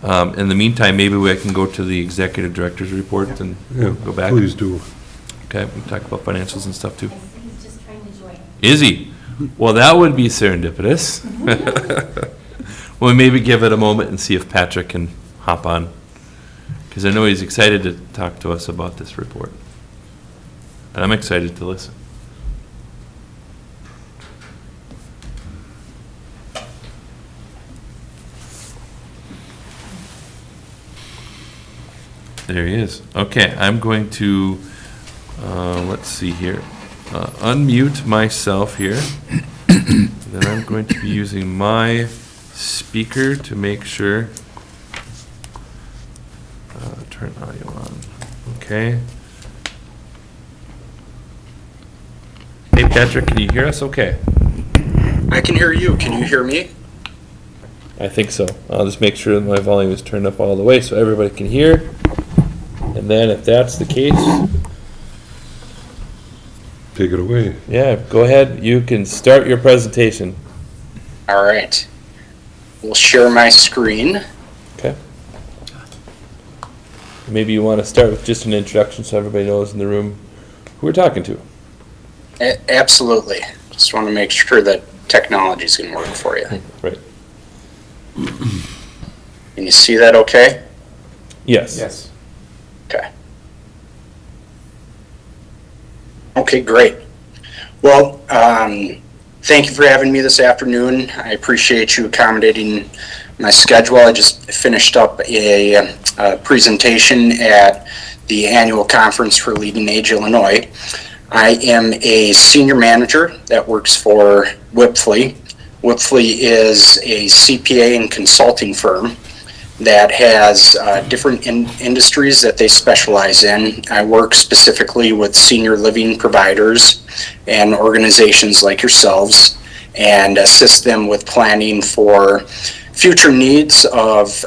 In the meantime, maybe I can go to the executive director's report and Yeah, go back. please do. Okay, we can talk about financials and stuff too. He's just trying to join. Is he? Well, that would be serendipitous. Well, maybe give it a moment and see if Patrick can hop on, because I know he's excited to talk to us about this report. And I'm excited to listen. There he is. Okay, I'm going to, let's see here, unmute myself here. Then I'm going to be using my speaker to make sure. Turn audio on. Okay. Hey, Patrick, can you hear us okay? I can hear you. Can you hear me? I think so. I'll just make sure that my volume is turned up all the way so everybody can hear. And then if that's the case, Take it away. yeah, go ahead. You can start your presentation. All right. We'll share my screen. Okay. Maybe you want to start with just an introduction so everybody knows in the room who we're talking to. Absolutely. Just want to make sure that technology's going to work for you. Right. Can you see that okay? Yes. Okay. Okay, great. Well, thank you for having me this afternoon. I appreciate you accommodating my schedule. I just finished up a presentation at the annual conference for Leading Age Illinois. I am a senior manager that works for Whipley. Whipley is a CPA and consulting firm that has different industries that they specialize in. I work specifically with senior living providers and organizations like yourselves and assist them with planning for future needs of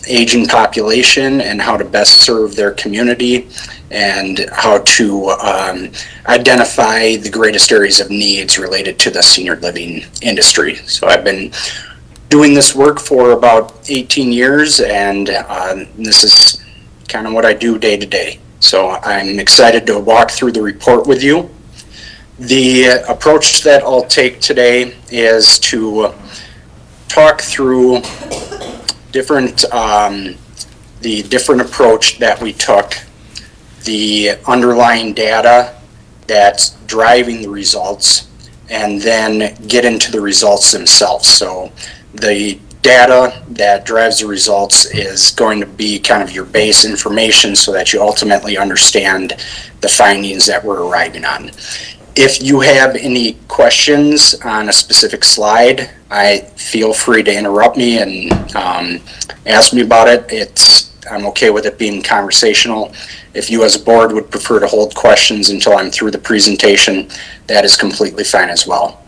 aging population and how to best serve their community, and how to identify the greatest areas of needs related to the senior living industry. So I've been doing this work for about 18 years, and this is kind of what I do day to day. So I'm excited to walk through the report with you. The approach that I'll take today is to talk through the different approach that we took, the underlying data that's driving the results, and then get into the results themselves. So the data that drives the results is going to be kind of your base information so that you ultimately understand the findings that we're arriving on. If you have any questions on a specific slide, feel free to interrupt me and ask me about it. I'm okay with it being conversational. If you as a board would prefer to hold questions until I'm through the presentation, that is completely fine as well.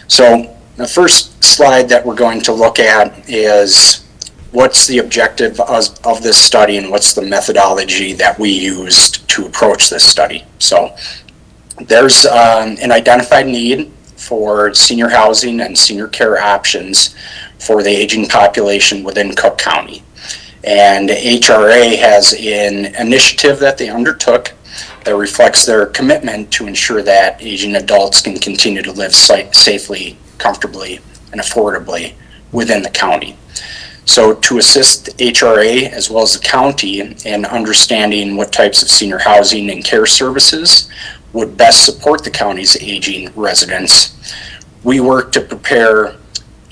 So the first slide that we're going to look at is what's the objective of this study and what's the methodology that we used to approach this study. So there's an identified need for senior housing and senior care options for the aging population within Cook County. And HRA has an initiative that they undertook that reflects their commitment to ensure that aging adults can continue to live safely, comfortably, and affordably within the county. So to assist HRA as well as the county in understanding what types of senior housing and care services would best support the county's aging residents, we work to prepare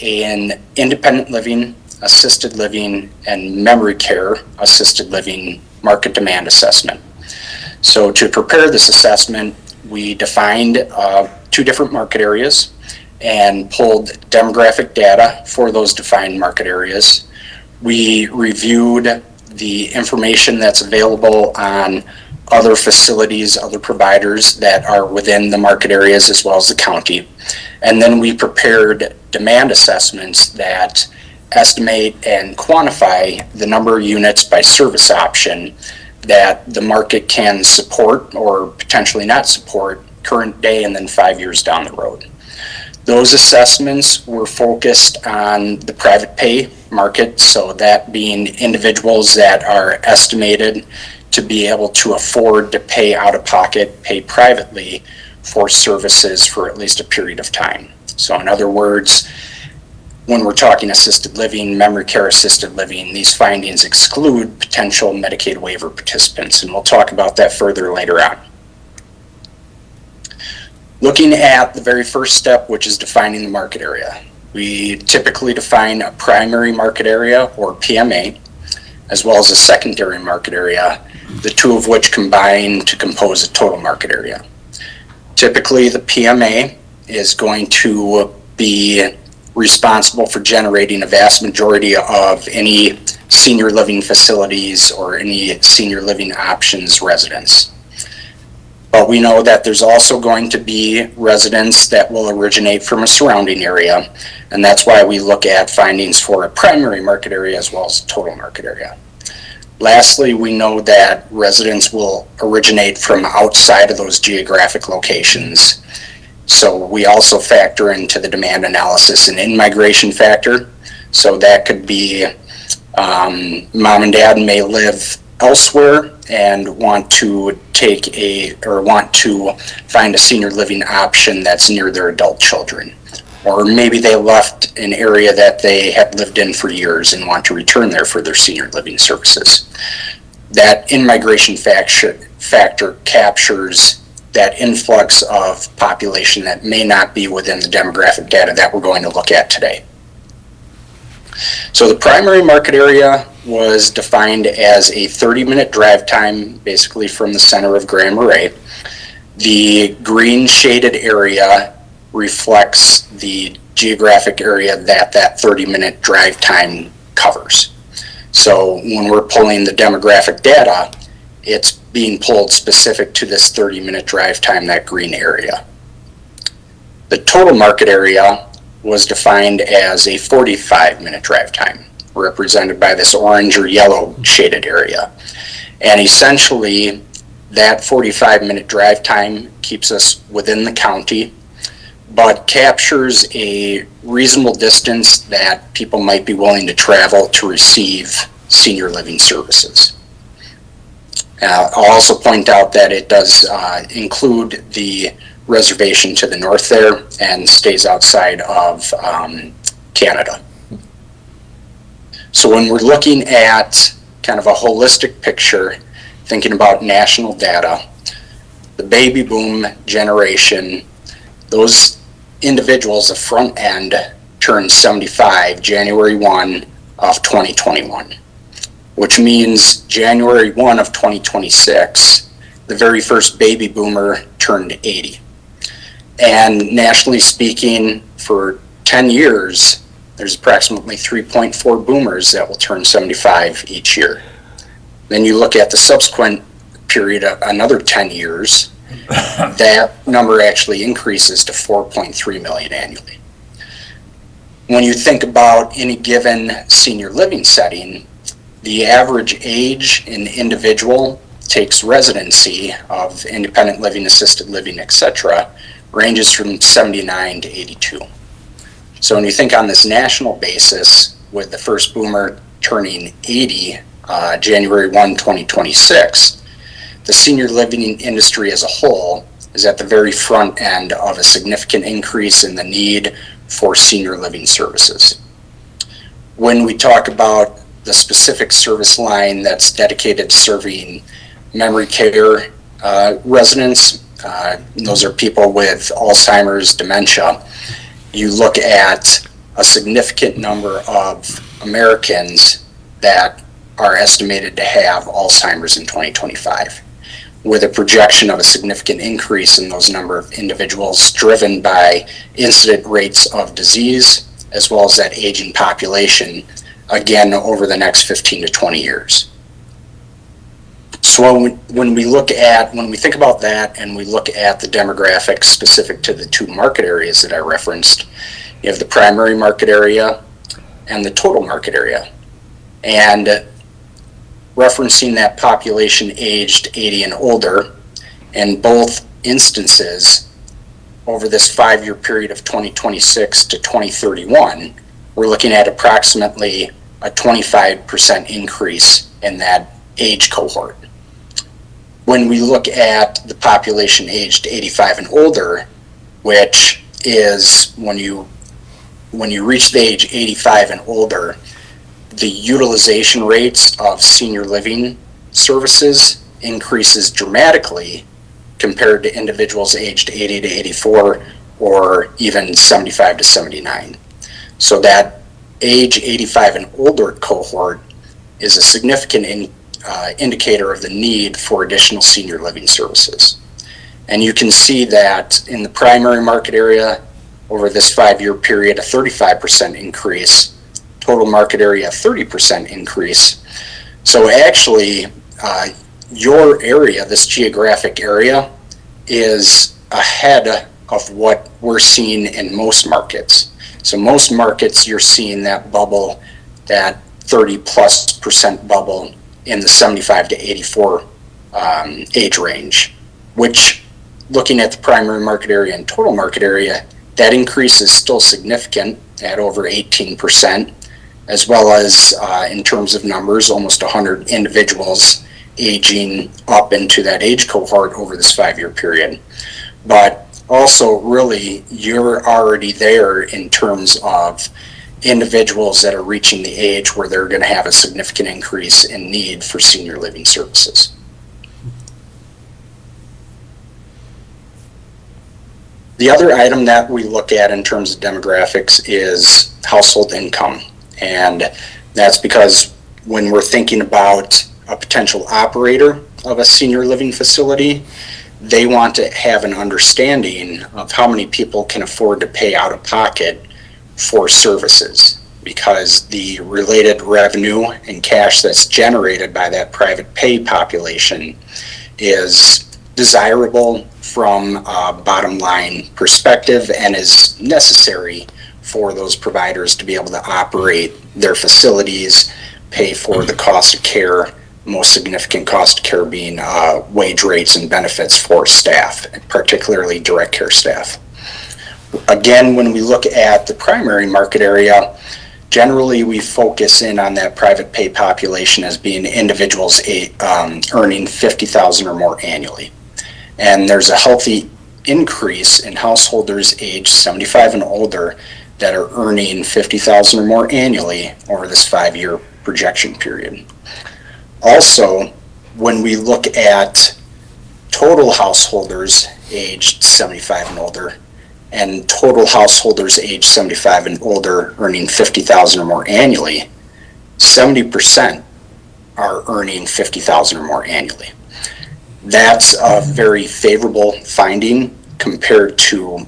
an independent living, assisted living, and memory care assisted living market demand assessment. So to prepare this assessment, we defined 2 different market areas and pulled demographic data for those defined market areas. We reviewed the information that's available on other facilities, other providers that are within the market areas as well as the county. And then we prepared demand assessments that estimate and quantify the number of units by service option that the market can support or potentially not support current day and then 5 years down the road. Those assessments were focused on the private pay market, so that being individuals that are estimated to be able to afford to pay out of pocket, pay privately for services for at least a period of time. So in other words, when we're talking assisted living, memory care assisted living, these findings exclude potential Medicaid waiver participants, and we'll talk about that further later on. Looking at the very first step, which is defining the market area. We typically define a primary market area, or PMA, as well as a secondary market area, the 2 of which combine to compose a total market area. Typically, the PMA is going to be responsible for generating a vast majority of any senior living facilities or any senior living options residents. But we know that there's also going to be residents that will originate from a surrounding area, and that's why we look at findings for a primary market area as well as a total market area. Lastly, we know that residents will originate from outside of those geographic locations. So we also factor into the demand analysis an in-migration factor. So that could be mom and dad may live elsewhere and want to find a senior living option that's near their adult children. Or maybe they left an area that they had lived in for years and want to return there for their senior living services. That in-migration factor captures that influx of population that may not be within the demographic data that we're going to look at today. So the primary market area was defined as a 30-minute drive time, basically from the center of Grand Marais. The green shaded area reflects the geographic area that 30-minute drive time covers. So when we're pulling the demographic data, it's being pulled specific to this 30-minute drive time, that green area. The total market area was defined as a 45-minute drive time, represented by this orange or yellow shaded area. And essentially, that 45-minute drive time keeps us within the county, but captures a reasonable distance that people might be willing to travel to receive senior living services. I'll also point out that it does include the reservation to the north there and stays outside of Canada. So when we're looking at kind of a holistic picture, thinking about national data, the baby boom generation, those individuals, the front end, turned 75 January 1 of 2021, which means January 1 of 2026, the very first baby boomer turned 80. And nationally speaking, for 10 years, there's approximately 3.4 boomers that will turn 75 each year. Then you look at the subsequent period, another 10 years, that number actually increases to 4.3 million annually. When you think about any given senior living setting, the average age in the individual takes residency of independent living, assisted living, etc., ranges from 79 to 82. So when you think on this national basis, with the first boomer turning 80 January 1, 2026, the senior living industry as a whole is at the very front end of a significant increase in the need for senior living services. When we talk about the specific service line that's dedicated to serving memory care residents, those are people with Alzheimer's, dementia, you look at a significant number of Americans that are estimated to have Alzheimer's in 2025, with a projection of a significant increase in those number of individuals driven by incident rates of disease, as well as that aging population, again, over the next 15 to 20 years. So when we think about that and we look at the demographics specific to the two market areas that I referenced, you have the primary market area and the total market area. And referencing that population aged 80 and older, in both instances, over this 5-year period of 2026 to 2031, we're looking at approximately a 25% increase in that age cohort. When we look at the population aged 85 and older, which is when you reach the age 85 and older, the utilization rates of senior living services increases dramatically compared to individuals aged 80 to 84 or even 75 to 79. So that age 85 and older cohort is a significant indicator of the need for additional senior living services. And you can see that in the primary market area, over this 5-year period, a 35% increase, total market area, 30% increase. So actually, your area, this geographic area, is ahead of what we're seeing in most markets. So most markets, you're seeing that bubble, that 30+% bubble in the 75 to 84 age range, which, looking at the primary market area and total market area, that increase is still significant at over 18%, as well as in terms of numbers, almost 100 individuals aging up into that age cohort over this 5-year period. But also, really, you're already there in terms of individuals that are reaching the age where they're going to have a significant increase in need for senior living services. The other item that we look at in terms of demographics is household income. And that's because when we're thinking about a potential operator of a senior living facility, they want to have an understanding of how many people can afford to pay out of pocket for services, because the related revenue and cash that's generated by that private pay population is desirable from a bottom line perspective and is necessary for those providers to be able to operate their facilities, pay for the cost of care, most significant cost of care being wage rates and benefits for staff, particularly direct care staff. Again, when we look at the primary market area, generally we focus in on that private pay population as being individuals earning $50,000 or more annually. And there's a healthy increase in householders aged 75 and older that are earning $50,000 or more annually over this 5-year projection period. Also, when we look at total householders aged 75 and older, and total householders aged 75 and older earning $50,000 or more annually, 70% are earning $50,000 or more annually. That's a very favorable finding compared to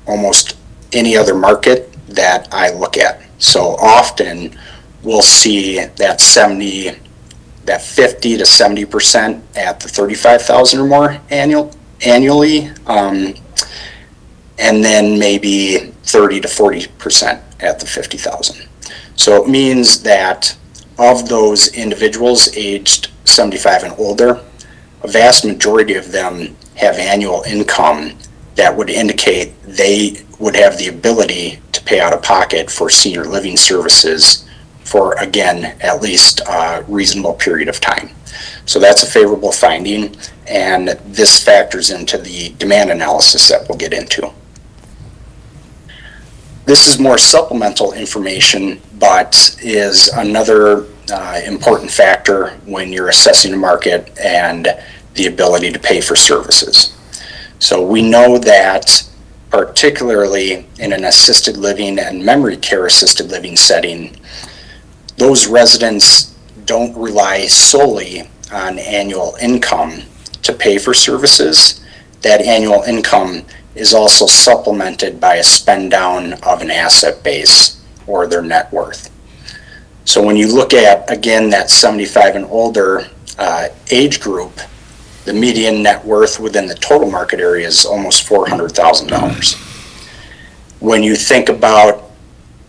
almost any other market that I look at. So often we'll see that 50 to 70% at the $35,000 or more annually, and then maybe 30 to 40% at the $50,000. So it means that of those individuals aged 75 and older, a vast majority of them have annual income that would indicate they would have the ability to pay out of pocket for senior living services for, again, at least a reasonable period of time. So that's a favorable finding, and this factors into the demand analysis that we'll get into. This is more supplemental information, but is another important factor when you're assessing a market and the ability to pay for services. So we know that particularly in an assisted living and memory care assisted living setting, those residents don't rely solely on annual income to pay for services. That annual income is also supplemented by a spend down of an asset base or their net worth. So when you look at, again, that 75 and older age group, the median net worth within the total market area is almost $400,000. When you think about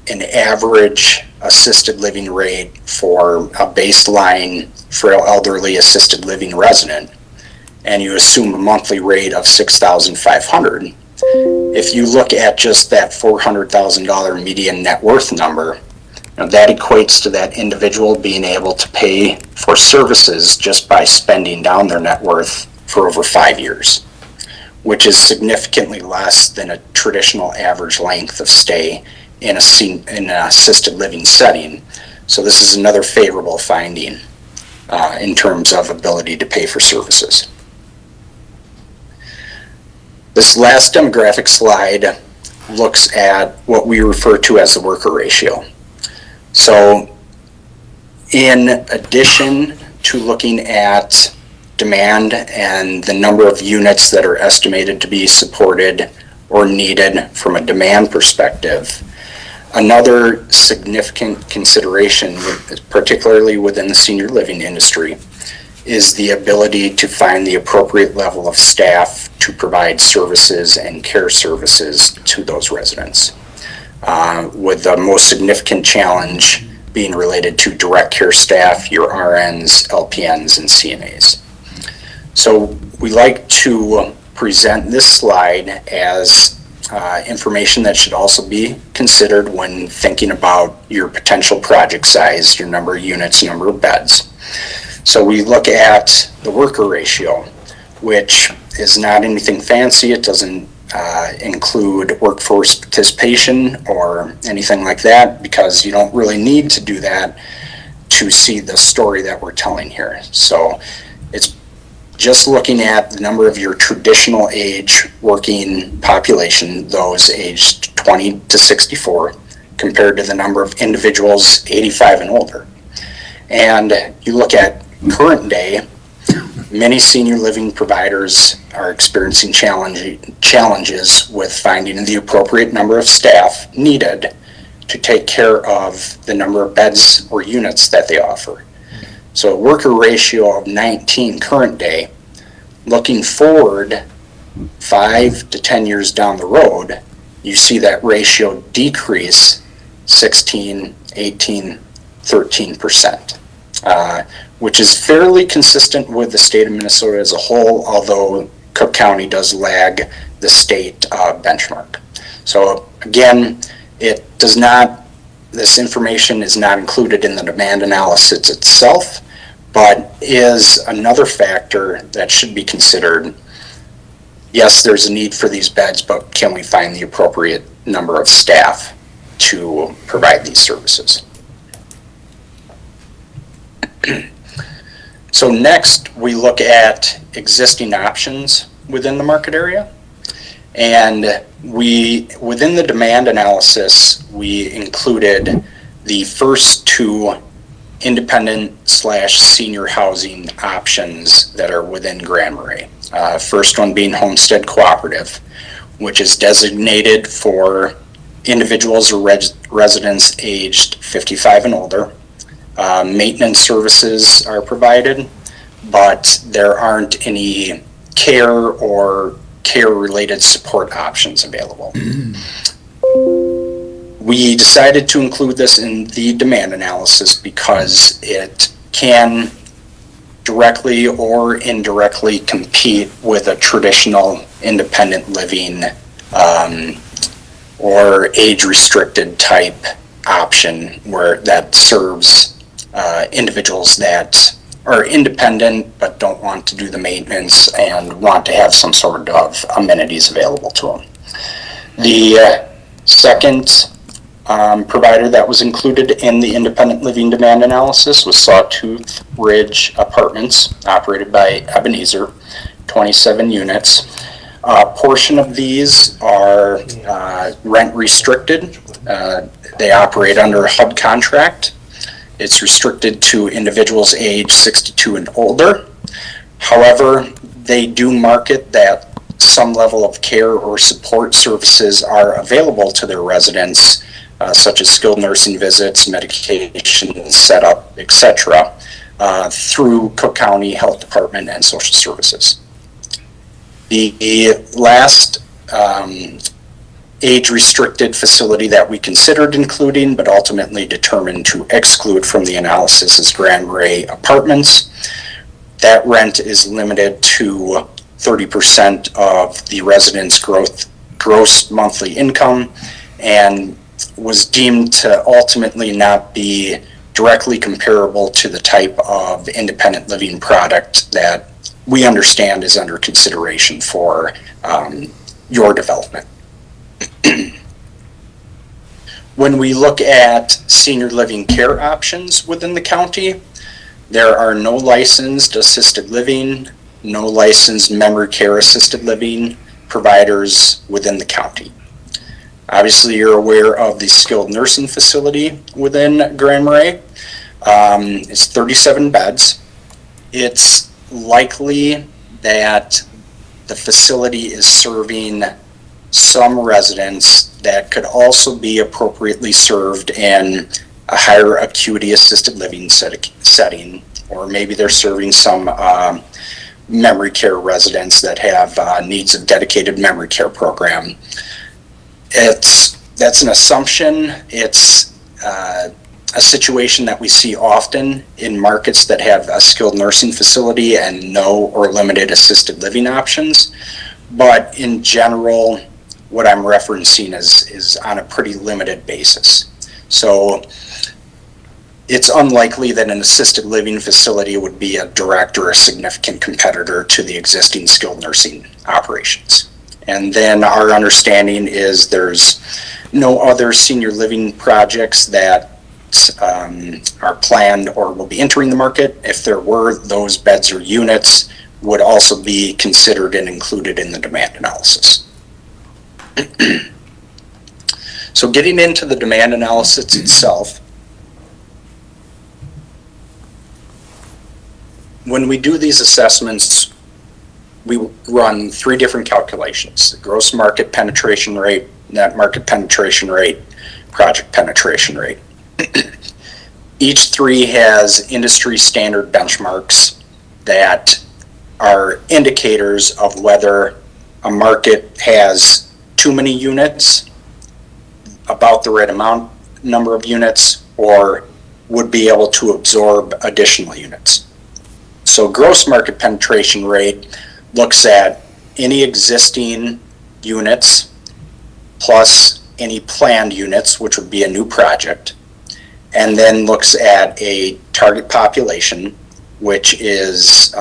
an average assisted living rate for a baseline frail elderly assisted living resident, and you assume a monthly rate of $6,500, if you look at just that $400,000 median net worth number, that equates to that individual being able to pay for services just by spending down their net worth for over 5 years, which is significantly less than a traditional average length of stay in an assisted living setting. So this is another favorable finding in terms of ability to pay for services. This last demographic slide looks at what we refer to as the worker ratio. So in addition to looking at demand and the number of units that are estimated to be supported or needed from a demand perspective, another significant consideration, particularly within the senior living industry, is the ability to find the appropriate level of staff to provide services and care services to those residents. With the most significant challenge being related to direct care staff, your RNs, LPNs, and CNAs. So we like to present this slide as information that should also be considered when thinking about your potential project size, your number of units, number of beds. So we look at the worker ratio, which is not anything fancy. It doesn't include workforce participation or anything like that, because you don't really need to do that to see the story that we're telling here. So it's just looking at the number of your traditional age working population, those aged 20 to 64, compared to the number of individuals 85 and older. And you look at current day, many senior living providers are experiencing challenges with finding the appropriate number of staff needed to take care of the number of beds or units that they offer. So a worker ratio of 19 current day, looking forward 5 to 10 years down the road, you see that ratio decrease 16, 18, 13%, which is fairly consistent with the state of Minnesota as a whole, although Cook County does lag the state benchmark. So again, this information is not included in the demand analysis itself, but is another factor that should be considered. Yes, there's a need for these beds, but can we find the appropriate number of staff to provide these services? So next, we look at existing options within the market area. And within the demand analysis, we included the first two independent/senior housing options that are within Grand Marais. First one being Homestead Cooperative, which is designated for individuals or residents aged 55 and older. Maintenance services are provided, but there aren't any care or care-related support options available. We decided to include this in the demand analysis because it can directly or indirectly compete with a traditional independent living or age-restricted type option that serves individuals that are independent but don't want to do the maintenance and want to have some sort of amenities available to them. The second provider that was included in the independent living demand analysis was Sawtooth Ridge Apartments, operated by Ebenezer, 27 units. A portion of these are rent restricted. They operate under a HUD contract. It's restricted to individuals age 62 and older. However, they do market that some level of care or support services are available to their residents, such as skilled nursing visits, medication setup, etc., through Cook County Health Department and Social Services. The last age-restricted facility that we considered including, but ultimately determined to exclude from the analysis, is Grand Marais Apartments. That rent is limited to 30% of the resident's gross monthly income, and was deemed to ultimately not be directly comparable to the type of independent living product that we understand is under consideration for your development. When we look at senior living care options within the county, there are no licensed assisted living, no licensed memory care assisted living providers within the county. Obviously, you're aware of the skilled nursing facility within Grand Marais. It's 37 beds. It's likely that the facility is serving some residents that could also be appropriately served in a higher acuity assisted living setting, or maybe they're serving some memory care residents that have needs of dedicated memory care program. That's an assumption. It's a situation that we see often in markets that have a skilled nursing facility and no or limited assisted living options. But in general, what I'm referencing is on a pretty limited basis. So it's unlikely that an assisted living facility would be a direct or a significant competitor to the existing skilled nursing operations. And then our understanding is there's no other senior living projects that are planned or will be entering the market. If there were, those beds or units would also be considered and included in the demand analysis. So getting into the demand analysis itself, when we do these assessments, we run three different calculations: the gross market penetration rate, net market penetration rate, project penetration rate. Each three has industry standard benchmarks that are indicators of whether a market has too many units about the right amount, number of units, or would be able to absorb additional units. So gross market penetration rate looks at any existing units plus any planned units, which would be a new project, and then looks at a target population, which is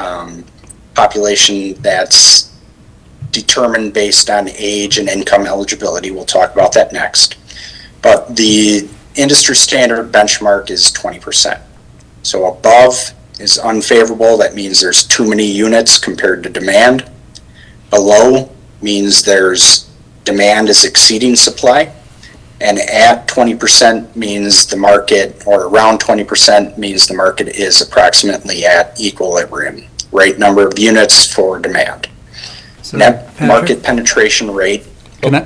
population that's determined based on age and income eligibility. We'll talk about that next. But the industry standard benchmark is 20%. So above is unfavorable. That means there's too many units compared to demand. Below means there's demand is exceeding supply. And at 20% means the market, or around 20% means the market is approximately at equilibrium. Right number of units for demand. So, Net Patrick, market penetration rate. Can I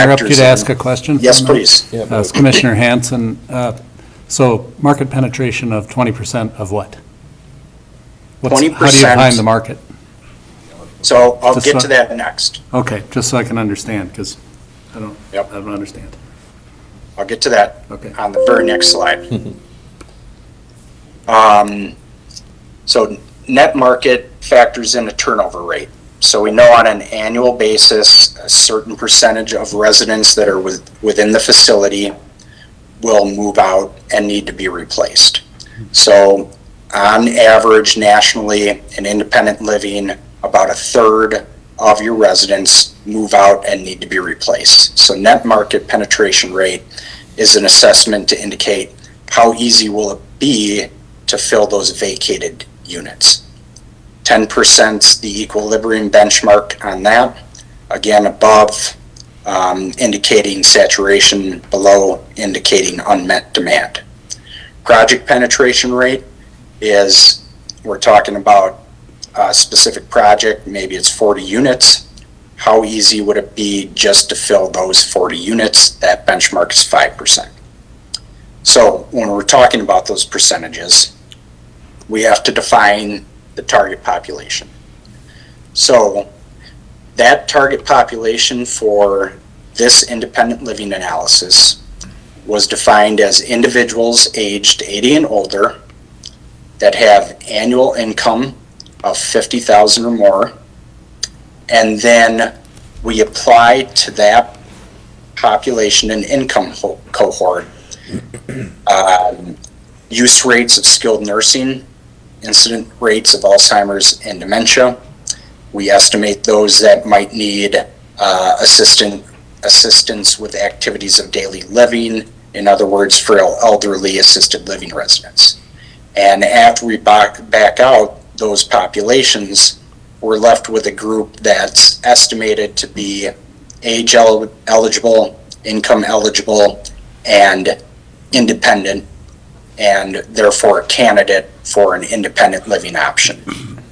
interrupt you factors to in- ask a question? Yes, from that? please. It's Commissioner Hanson. So market penetration of 20% of what? How do you 20%. define the market? So I'll Just get so- to that next. Okay, just so I can understand, because I Yep. don't understand. I'll get to that Okay. on the very next slide. So net market factors in a turnover rate. So we know on an annual basis, a certain percentage of residents that are within the facility will move out and need to be replaced. So on average, nationally, in independent living, about a third of your residents move out and need to be replaced. So net market penetration rate is an assessment to indicate how easy will it be to fill those vacated units. 10% the equilibrium benchmark on that. Again, above indicating saturation, below indicating unmet demand. Project penetration rate is, we're talking about a specific project, maybe it's 40 units. How easy would it be just to fill those 40 units? That benchmark is 5%. So when we're talking about those percentages, we have to define the target population. So that target population for this independent living analysis was defined as individuals aged 80 and older that have annual income of $50,000 or more, and then we apply to that population an income cohort, use rates of skilled nursing, incident rates of Alzheimer's and dementia. We estimate those that might need assistance with activities of daily living, in other words, for elderly assisted living residents. And after we back out those populations, we're left with a group that's estimated to be age eligible, income eligible, and independent, and therefore a candidate for an independent living option.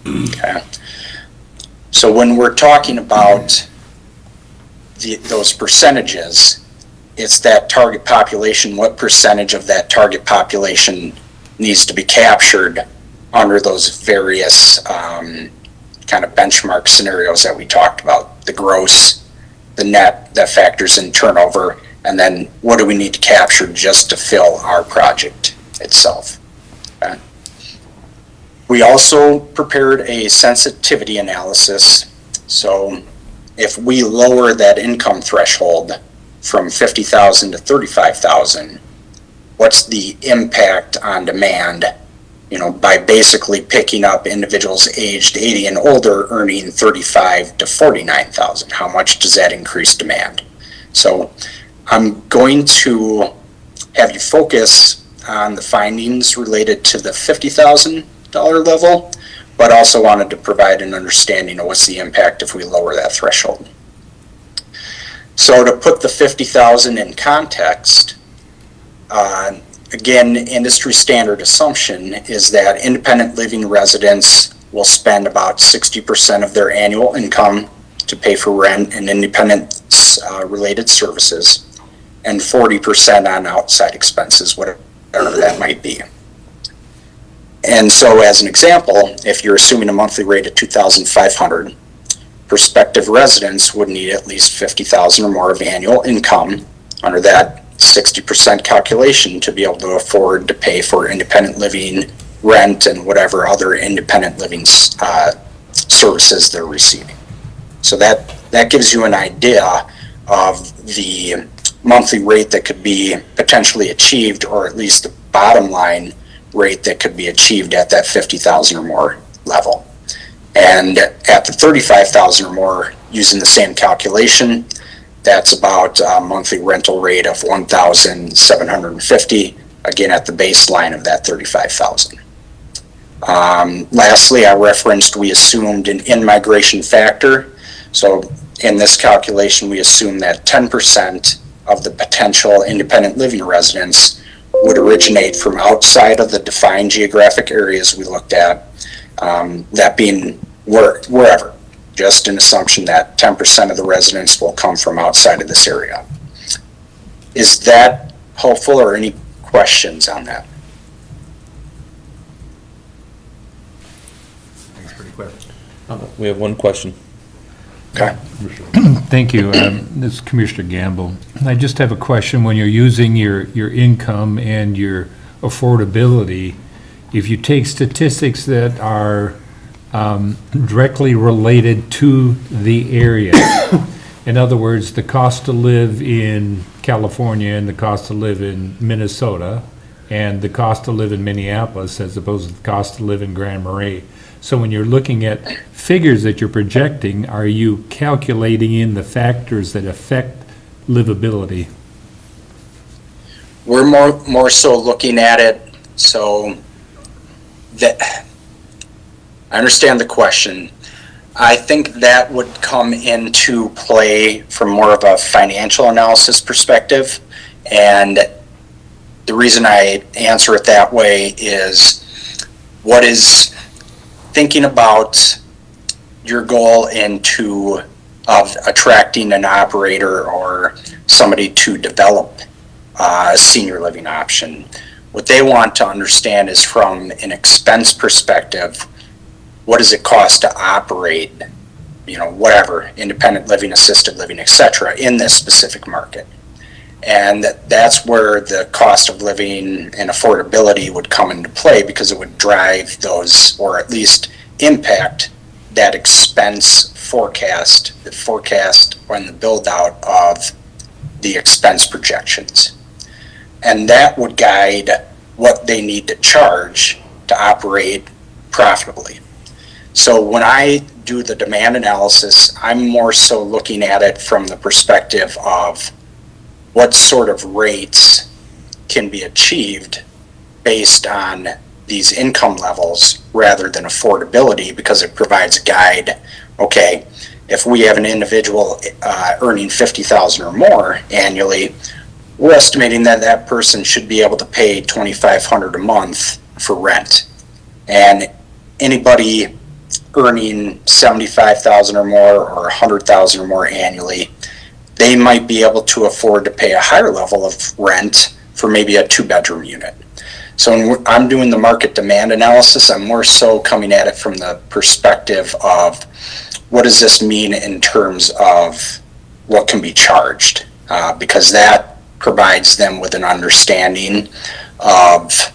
Okay. So when we're talking about those percentages, it's that target population, what percentage of that target population needs to be captured under those various kind of benchmark scenarios that we talked about, the gross, the net that factors in turnover, and then what do we need to capture just to fill our project itself. Okay. We also prepared a sensitivity analysis. So if we lower that income threshold from 50,000 to 35,000, what's the impact on demand, by basically picking up individuals aged 80 and older earning 35 to 49,000? How much does that increase demand? So I'm going to have you focus on the findings related to the $50,000 level, but also wanted to provide an understanding of what's the impact if we lower that threshold. So to put the 50,000 in context, again, industry standard assumption is that independent living residents will spend about 60% of their annual income to pay for rent and independent related services, and 40% on outside expenses, whatever that might be. And so as an example, if you're assuming a monthly rate of $2,500, prospective residents would need at least $50,000 or more of annual income under that 60% calculation to be able to afford to pay for independent living, rent, and whatever other independent living services they're receiving. So that gives you an idea of the monthly rate that could be potentially achieved, or at least the bottom line rate that could be achieved at that 50,000 or more level. And at the 35,000 or more, using the same calculation, that's about a monthly rental rate of 1,750, again at the baseline of that 35,000. Lastly, I referenced we assumed an in-migration factor. So in this calculation, we assume that 10% of the potential independent living residents would originate from outside of the defined geographic areas we looked at, that being wherever. Just an assumption that 10% of the residents will come from outside of this area. Is that helpful, or any questions on that? That's pretty clear. We have one question. Okay. Thank you. This is Commissioner Gamble. I just have a question. When you're using your income and your affordability, if you take statistics that are directly related to the area, in other words, the cost to live in California and the cost to live in Minnesota and the cost to live in Minneapolis as opposed to the cost to live in Grand Marais. So when you're looking at figures that you're projecting, are you calculating in the factors that affect livability? We're more so looking at it so that I understand the question. I think that would come into play from more of a financial analysis perspective. And the reason I answer it that way is what is thinking about your goal of attracting an operator or somebody to develop a senior living option. What they want to understand is from an expense perspective, what does it cost to operate, whatever, independent living, assisted living, etc., in this specific market. And that's where the cost of living and affordability would come into play, because it would drive those, or at least impact that expense forecast, the forecast and the build out of the expense projections. And that would guide what they need to charge to operate profitably. So when I do the demand analysis, I'm more so looking at it from the perspective of what sort of rates can be achieved based on these income levels rather than affordability, because it provides a guide. Okay, if we have an individual earning $50,000 or more annually, we're estimating that that person should be able to pay $2,500 a month for rent. And anybody earning $75,000 or more or $100,000 or more annually, they might be able to afford to pay a higher level of rent for maybe a 2-bedroom unit. So when I'm doing the market demand analysis, I'm more so coming at it from the perspective of what does this mean in terms of what can be charged, because that provides them with an understanding of,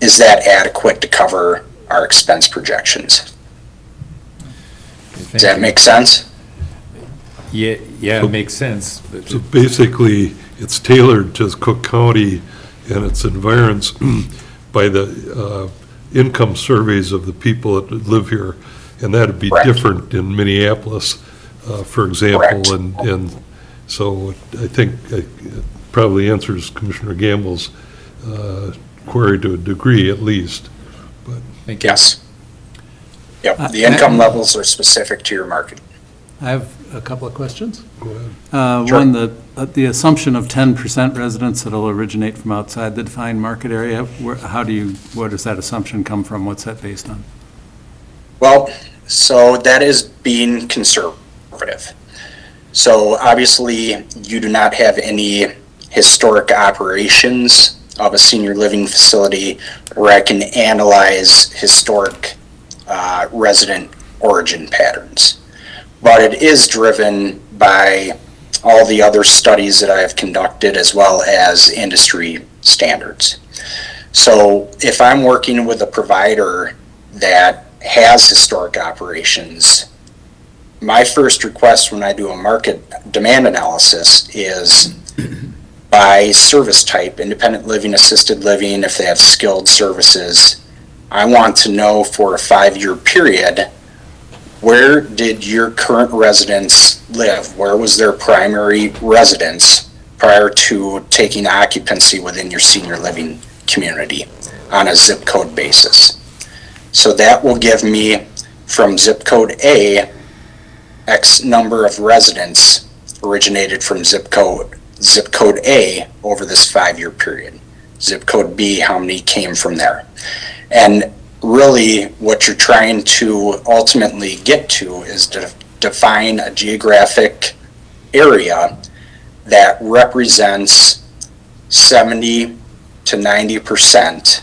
is that adequate to cover our expense projections? Does that make sense? Yeah, it makes sense. So basically, it's tailored to Cook County and its environs by the income surveys of the people that live here. And that'd be Correct. different in Minneapolis, for example. And so I think it probably answers Commissioner Gamble's query to a degree at least. Thank you. Yes. Yep, the income levels are specific to your market. I have a couple of questions. Go ahead. Sure. One, the assumption of 10% residents that'll originate from outside the defined market area, where does that assumption come from? What's that based on? Well, so that is being conservative. So obviously, you do not have any historic operations of a senior living facility where I can analyze historic resident origin patterns. But it is driven by all the other studies that I have conducted, as well as industry standards. So if I'm working with a provider that has historic operations, my first request when I do a market demand analysis is by service type, independent living, assisted living, if they have skilled services. I want to know for a 5-year period, where did your current residents live? Where was their primary residence prior to taking occupancy within your senior living community on a zip code basis? So that will give me from zip code A, X number of residents originated from zip code A over this 5-year period. Zip code B, how many came from there? And really what you're trying to ultimately get to is to define a geographic area that represents 70 to 90%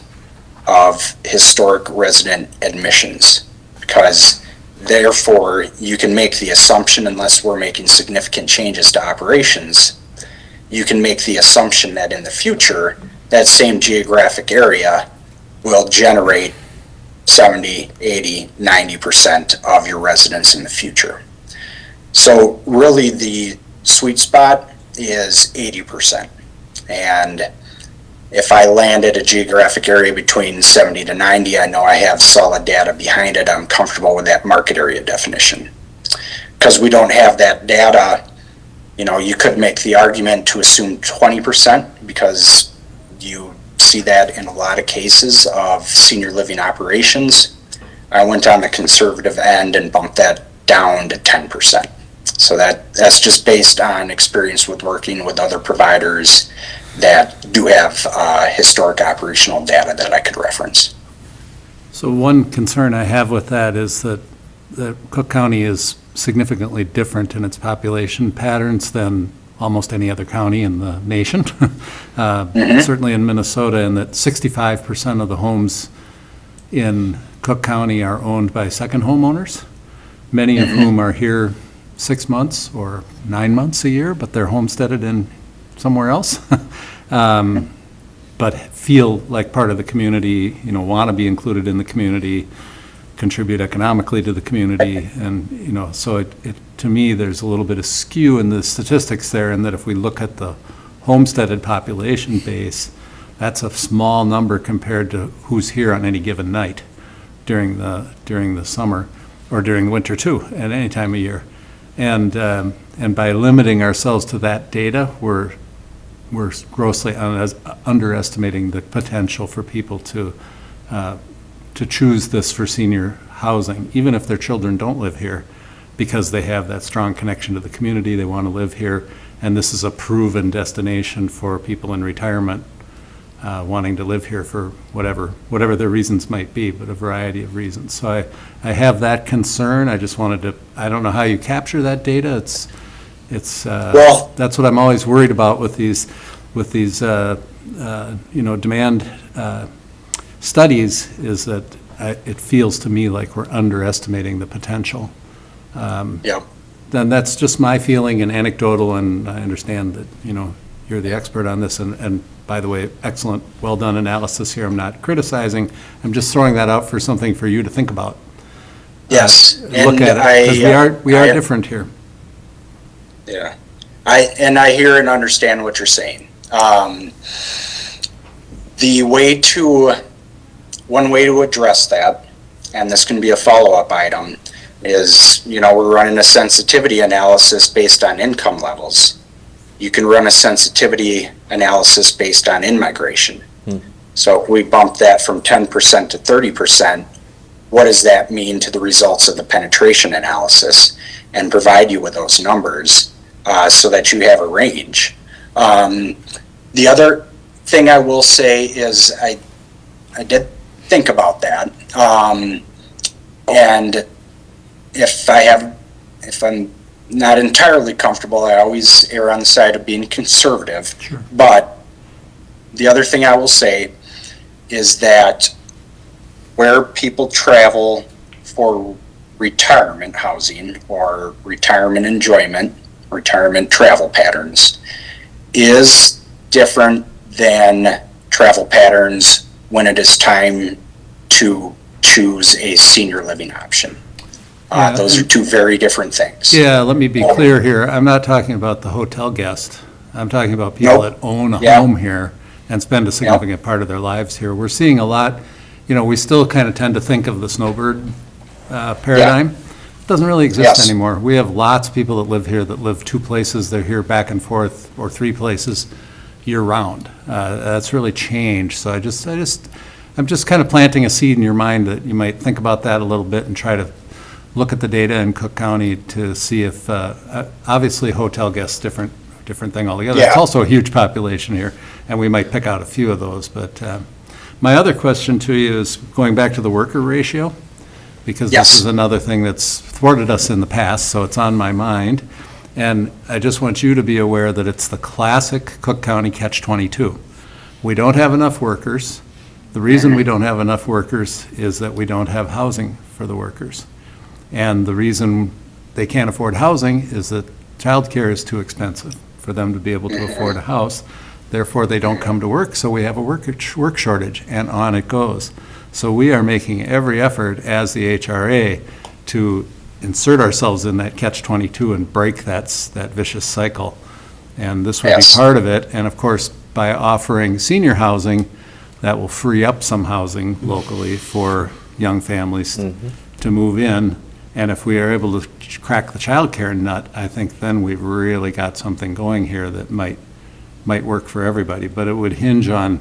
of historic resident admissions, because therefore you can make the assumption, unless we're making significant changes to operations, you can make the assumption that in the future that same geographic area will generate 70, 80, 90% of your residents in the future. So really the sweet spot is 80%. And if I land at a geographic area between 70 to 90, I know I have solid data behind it. I'm comfortable with that market area definition. Because we don't have that data, you know, you could make the argument to assume 20%, because you see that in a lot of cases of senior living operations. I went on the conservative end and bumped that down to 10%. So that's just based on experience with working with other providers that do have historic operational data that I could reference. So one concern I have with that is that Cook County is significantly different in its population patterns than almost any other county in the nation. Certainly in Minnesota, and that 65% of the homes in Cook County are owned by second homeowners, many of whom are here 6 months or 9 months a year, but they're homesteaded in somewhere else. But feel like part of the community, you know, want to be included in the community, contribute economically to the community. And, you know, so it to me, there's a little bit of skew in the statistics there, and that if we look at the homesteaded population base, that's a small number compared to who's here on any given night during the summer, or during the winter too, at any time of year. And by limiting ourselves to that data, we're grossly underestimating the potential for people to choose this for senior housing, even if their children don't live here, because they have that strong connection to the community, they want to live here, and this is a proven destination for people in retirement wanting to live here for whatever their reasons might be, but a variety of reasons. So I have that concern. I just wanted to, I don't know how you capture that data. Well, that's what I'm always worried about with these you know, demand studies, is that it feels to me like we're underestimating the potential. yeah. Then that's just my feeling and anecdotal, and I understand that, you know, you're the expert on this, and by the way, excellent, well-done analysis here. I'm not criticizing. I'm just throwing that out for something for you to think about. Yes. Look at it, because we are different here. Yeah, I hear and understand what you're saying. One way to address that, and this can be a follow-up item, is, you know, we're running a sensitivity analysis based on income levels. You can run a sensitivity analysis based on in-migration. So if we bump that from 10% to 30%, what does that mean to the results of the penetration analysis? And provide you with those numbers so that you have a range. The other thing I will say is I did think about that. And if I'm not entirely comfortable, I always err on the side of being conservative. Sure. But the other thing I will say is that where people travel for retirement housing or retirement enjoyment, retirement travel patterns is different than travel patterns when it is time to choose a senior living option. Yeah, Those are two very different things. Yeah, let me be clear here. I'm not talking about the hotel guest. I'm talking about people Nope. that own a Yeah. home here and spend a significant part of their lives here. We're seeing a lot, we still kind of tend to think of the snowbird paradigm. It doesn't really exist Yes. anymore. We have lots of people that live here that live 2 places. They're here back and forth, or 3 places year-round. That's really changed. So I'm just kind of planting a seed in your mind that you might think about that a little bit and try to look at the data in Cook County to see if, obviously, hotel guests, different thing altogether. It's Yeah. also a huge population here, and we might pick out a few of those. But my other question to you is going back to the worker ratio, because Yes. this is another thing that's thwarted us in the past, so it's on my mind. And I just want you to be aware that it's the classic Cook County catch-22. We don't have enough workers. The reason we don't have enough workers is that we don't have housing for the workers. And the reason they can't afford housing is that childcare is too expensive for them to be able to afford a house. Therefore, they don't come to work, so we have a work shortage, and on it goes. So we are making every effort as the HRA to insert ourselves in that catch-22 and break that vicious cycle. And this would be Yes. part of it. And of course, by offering senior housing, that will free up some housing locally for young families to move in. And if we are able to crack the childcare nut, I think then we've really got something going here that might work for everybody. But it would hinge on,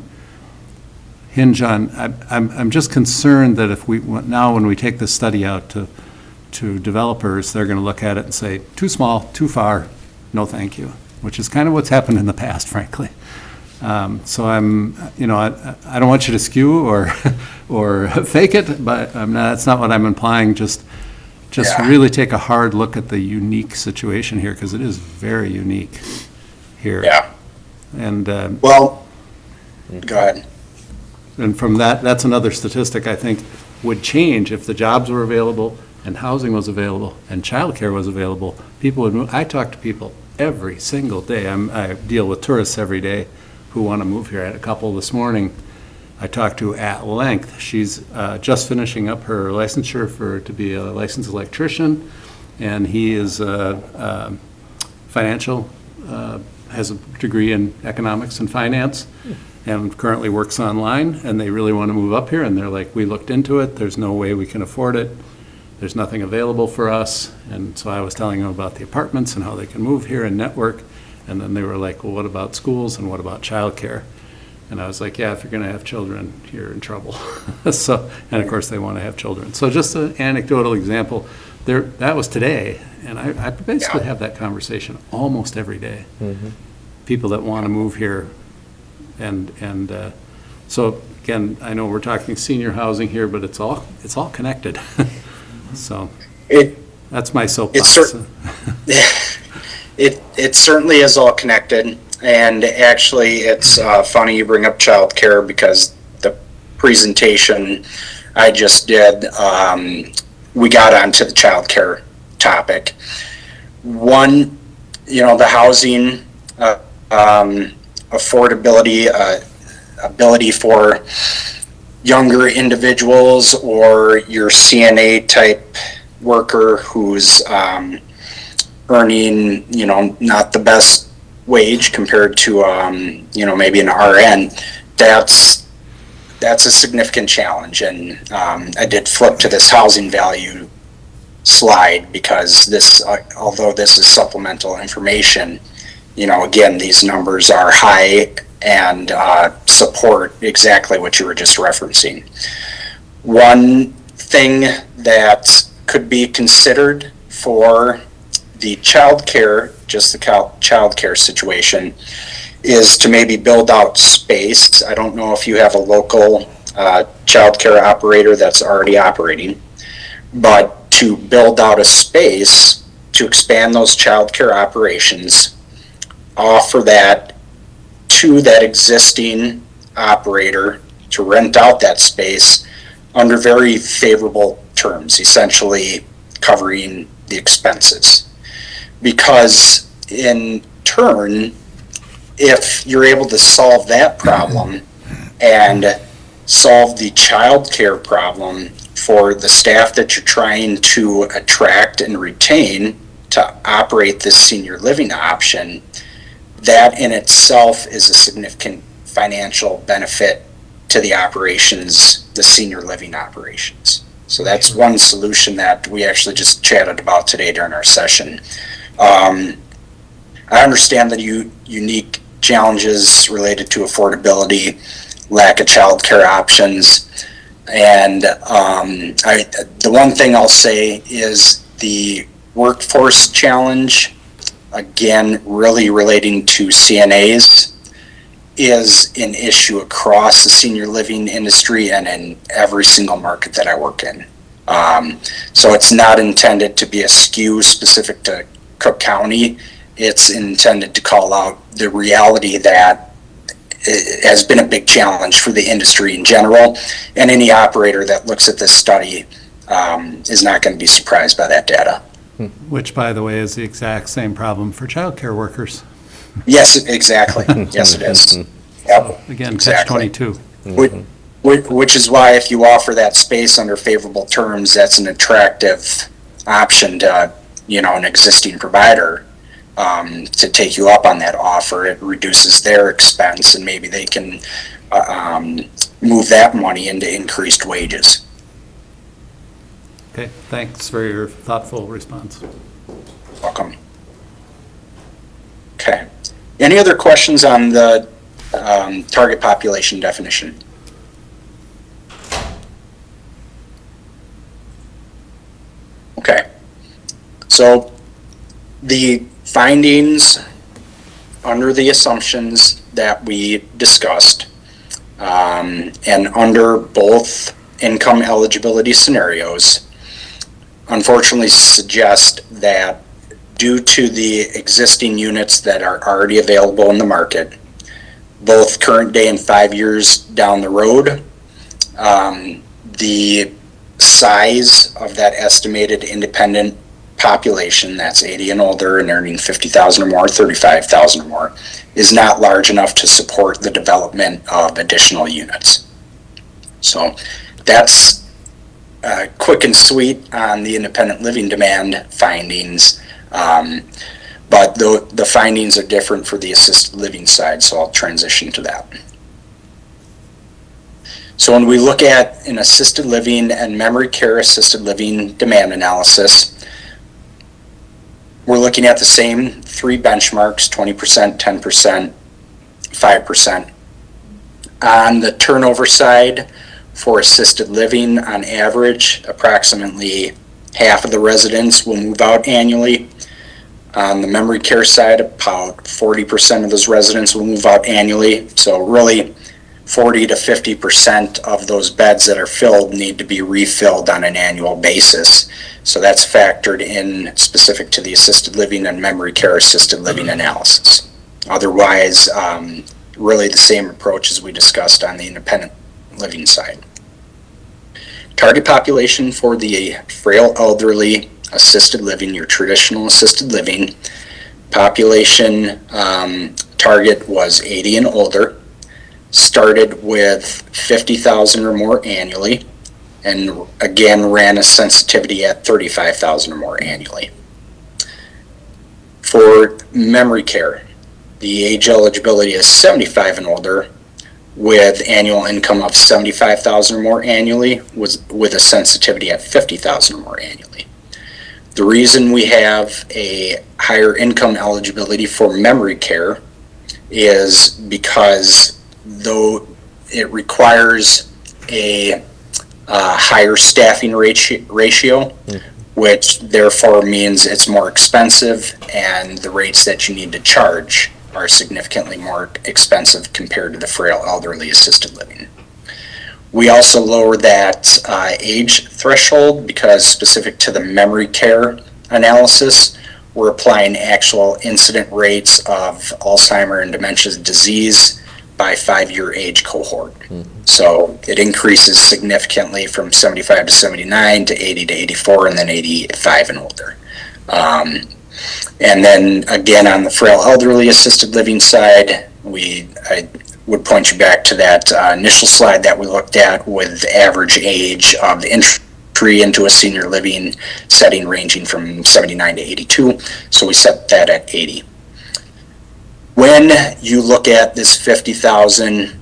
I'm just concerned that if when we take this study out to developers, they're going to look at it and say, too small, too far, no thank you, which is kind of what's happened in the past, frankly. So I don't want you to skew or fake it, but that's not what I'm implying. Just Yeah. really take a hard look at the unique situation here, because it is very unique here. Yeah. And, Well, go ahead. and from that's another statistic I think would change if the jobs were available and housing was available and childcare was available. People would move. I talk to people every single day. I deal with tourists every day who want to move here. I had a couple this morning I talked to at length. She's just finishing up her licensure to be a licensed electrician, and he is financial, has a degree in economics and finance, and currently works online, and they really want to move up here, and they're like, we looked into it, there's no way we can afford it, there's nothing available for us. And so I was telling them about the apartments and how they can move here and network, and then they were like, well, what about schools and what about childcare? And I was like, yeah, if you're going to have children, you're in trouble. So, and of course, they want to have children. So just an anecdotal example, that was today, and I basically have that conversation almost every day. People that want to move here, and so again, I know we're talking senior housing here, but it's all connected. So that's my soapbox. It certainly is all connected. And actually, it's funny you bring up childcare, because the presentation I just did, we got onto the childcare topic. One, the housing affordability, ability for younger individuals or your CNA type worker who's earning, not the best wage compared to maybe an RN, that's a significant challenge. And I did flip to this housing value slide, because this, although this is supplemental information, again, these numbers are high and support exactly what you were just referencing. One thing that could be considered for the childcare, just the childcare situation, is to maybe build out space. I don't know if you have a local childcare operator that's already operating, but to build out a space to expand those childcare operations, offer that to that existing operator to rent out that space under very favorable terms, essentially covering the expenses. Because in turn, if you're able to solve that problem and solve the childcare problem for the staff that you're trying to attract and retain to operate this senior living option, that in itself is a significant financial benefit to the operations, the senior living operations. So that's one solution that we actually just chatted about today during our session. I understand the unique challenges related to affordability, lack of childcare options, and the one thing I'll say is the workforce challenge, again, really relating to CNAs, is an issue across the senior living industry and in every single market that I work in. So it's not intended to be a skew specific to Cook County. It's intended to call out the reality that it has been a big challenge for the industry in general, and any operator that looks at this study is not going to be surprised by that data. Which, by the way, is the exact same problem for childcare workers. Yes, exactly. Yes, it is. Yep. Again, Exactly. catch-22. Which is why if you offer that space under favorable terms, that's an attractive option to, an existing provider to take you up on that offer. It reduces their expense, and maybe they can move that money into increased wages. Okay, thanks for your thoughtful response. Welcome. Okay. Any other questions on the target population definition? Okay. So the findings under the assumptions that we discussed and under both income eligibility scenarios unfortunately suggest that due to the existing units that are already available in the market, both current day and 5 years down the road, the size of that estimated independent population, that's 80 and older and earning 50,000 or more, 35,000 or more, is not large enough to support the development of additional units. So that's quick and sweet on the independent living demand findings, but the findings are different for the assisted living side, so I'll transition to that. So when we look at an assisted living and memory care assisted living demand analysis, we're looking at the same three benchmarks, 20%, 10%, 5%. On the turnover side, for assisted living, on average, approximately half of the residents will move out annually. On the memory care side, about 40% of those residents will move out annually. So really, 40 to 50% of those beds that are filled need to be refilled on an annual basis. So that's factored in specific to the assisted living and memory care assisted living analysis. Otherwise, really the same approach as we discussed on the independent living side. Target population for the frail elderly assisted living, your traditional assisted living population target was 80 and older, started with 50,000 or more annually, and again ran a sensitivity at 35,000 or more annually. For memory care, the age eligibility is 75 and older, with annual income of 75,000 or more annually, with a sensitivity at 50,000 or more annually. The reason we have a higher income eligibility for memory care is because though it requires a higher staffing ratio, which therefore means it's more expensive, and the rates that you need to charge are significantly more expensive compared to the frail elderly assisted living. We also lower that age threshold because specific to the memory care analysis, we're applying actual incident rates of Alzheimer and dementia disease by 5-year age cohort. So it increases significantly from 75 to 79 to 80 to 84 and then 85 and older. And then again, on the frail elderly assisted living side, I would point you back to that initial slide that we looked at with the average age of the entry into a senior living setting ranging from 79 to 82. So we set that at 80. When you look at this 50,000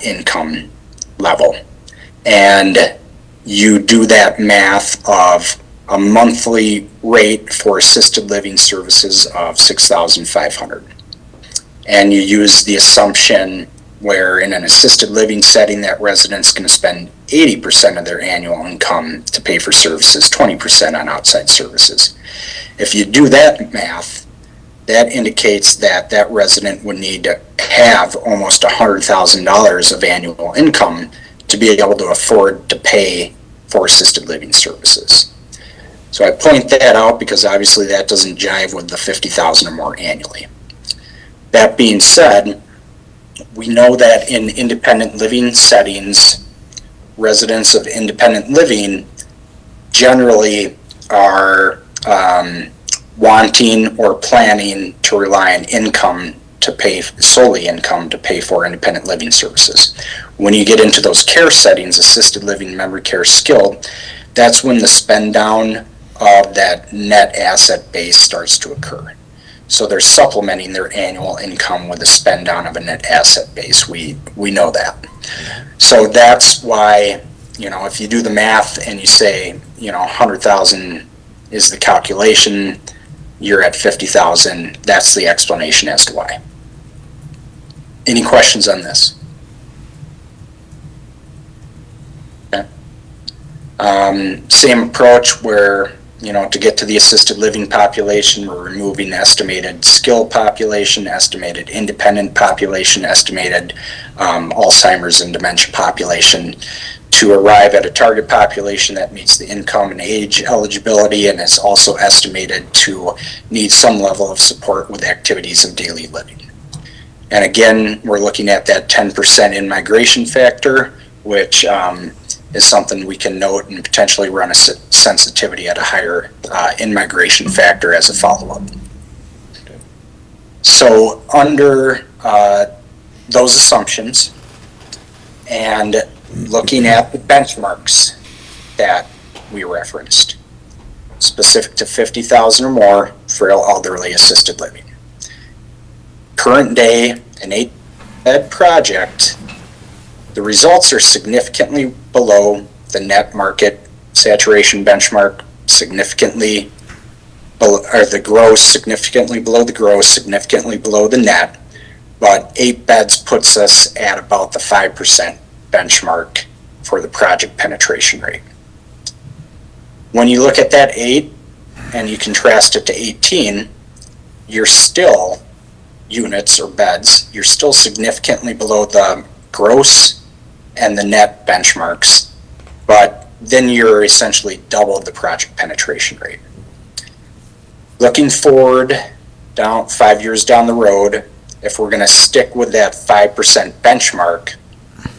income level and you do that math of a monthly rate for assisted living services of $6,500, and you use the assumption where in an assisted living setting that resident's going to spend 80% of their annual income to pay for services, 20% on outside services. If you do that math, that indicates that that resident would need to have almost $100,000 of annual income to be able to afford to pay for assisted living services. So I point that out because obviously that doesn't jive with the 50,000 or more annually. That being said, we know that in independent living settings, residents of independent living generally are wanting or planning to rely on income to pay, solely income to pay for independent living services. When you get into those care settings, assisted living, memory care, skilled, that's when the spend down of that net asset base starts to occur. So they're supplementing their annual income with a spend down of a net asset base. We know that. So that's why, if you do the math and you say, 100,000 is the calculation, you're at 50,000. That's the explanation as to why. Any questions on this? Okay. Same approach where, to get to the assisted living population, we're removing estimated skilled population, estimated independent population, estimated Alzheimer's and dementia population to arrive at a target population that meets the income and age eligibility and is also estimated to need some level of support with activities of daily living. And again, we're looking at that 10% in-migration factor, which is something we can note and potentially run a sensitivity at a higher in-migration factor as a follow-up. So under those assumptions and looking at the benchmarks that we referenced, specific to 50,000 or more frail elderly assisted living. Current day, an 8-bed project, the results are significantly below the net market saturation benchmark, significantly below, or the gross, significantly below the gross, significantly below the net, but 8 beds puts us at about the 5% benchmark for the project penetration rate. When you look at that 8 and you contrast it to 18, you're still units or beds, you're still significantly below the gross and the net benchmarks, but then you're essentially double the project penetration rate. Looking forward, down 5 years down the road, if we're going to stick with that 5% benchmark,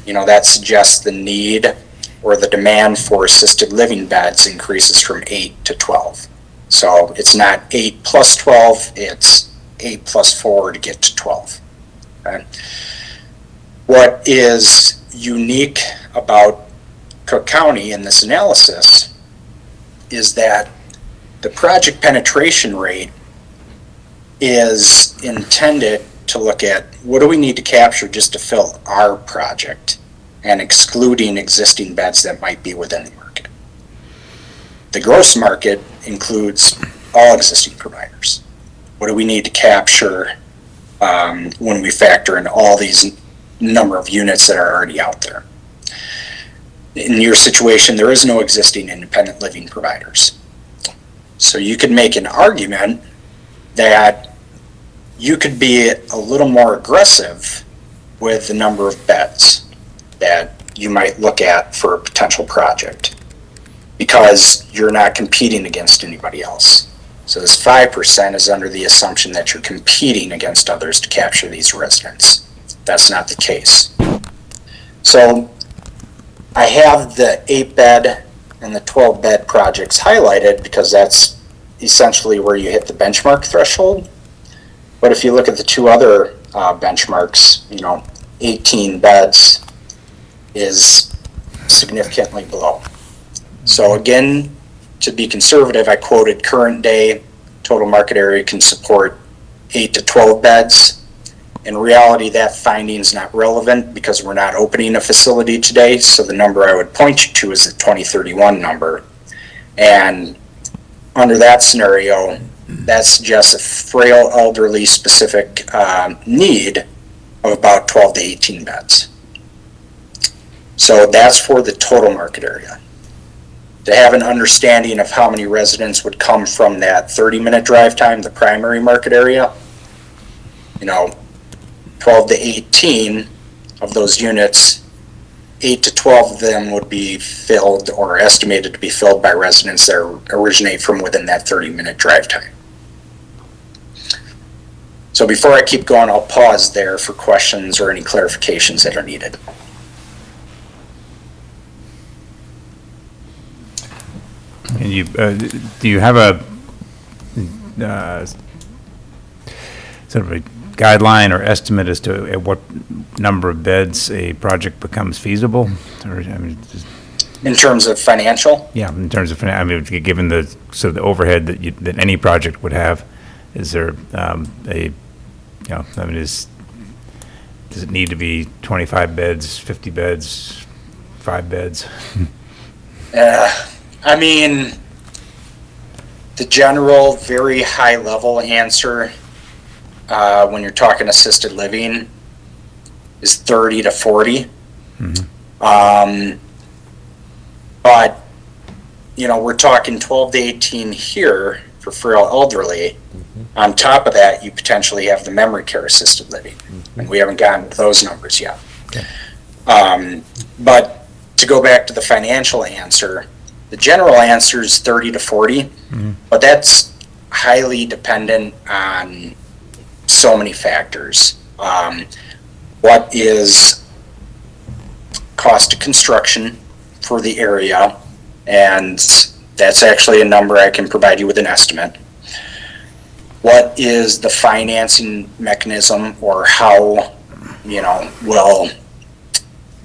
that suggests the need or the demand for assisted living beds increases from 8 to 12. So it's not 8 plus 12, it's 8 plus 4 to get to 12. Okay? What is unique about Cook County in this analysis is that the project penetration rate is intended to look at what do we need to capture just to fill our project and excluding existing beds that might be within the market. The gross market includes all existing providers. What do we need to capture when we factor in all these number of units that are already out there? In your situation, there is no existing independent living providers. So you could make an argument that you could be a little more aggressive with the number of beds that you might look at for a potential project because you're not competing against anybody else. So this 5% is under the assumption that you're competing against others to capture these residents. That's not the case. So I have the 8-bed and the 12-bed projects highlighted because that's essentially where you hit the benchmark threshold. But if you look at the two other benchmarks, 18 beds is significantly below. So again, to be conservative, I quoted current day total market area can support 8 to 12 beds. In reality, that finding is not relevant because we're not opening a facility today. So the number I would point you to is the 2031 number. And under that scenario, that suggests a frail elderly specific need of about 12 to 18 beds. So that's for the total market area. To have an understanding of how many residents would come from that 30-minute drive time, the primary market area, 12 to 18 of those units, 8 to 12 of them would be filled or estimated to be filled by residents that originate from within that 30-minute drive time. So before I keep going, I'll pause there for questions or any clarifications that are needed. And do you have a sort of a guideline or estimate as to at what number of beds a project becomes feasible? Or, In terms of financial? yeah, in terms of, given the sort of the overhead that any project would have, is there does it need to be 25 beds, 50 beds, 5 beds? The general, very high level answer when you're talking assisted living is 30 to 40. Mm-hmm. But, we're talking 12 to 18 here for frail elderly. Mm-hmm. On top of that, you potentially have the memory care assisted living. Mm-hmm. And we haven't gotten to those numbers yet. Okay. But to go back to the financial answer, the general answer is 30 to 40, mm-hmm. but that's highly dependent on so many factors. What is cost of construction for the area? And that's actually a number I can provide you with an estimate. What is the financing mechanism, or how, will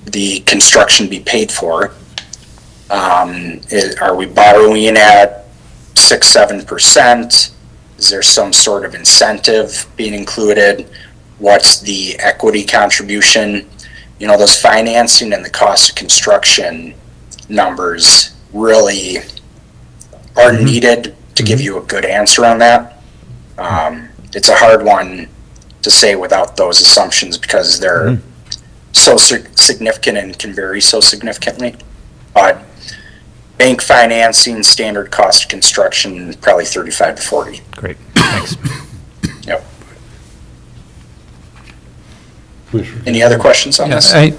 the construction be paid for? Are we borrowing at 6-7%? Is there some sort of incentive being included? What's the equity contribution? Those financing and the cost of construction numbers really are needed to give you a good answer on that. It's a hard one to say without those assumptions because they're so significant and can vary so significantly. But bank financing, standard cost of construction, probably 35 to 40. Great, thanks. Yep. Any other questions on this? I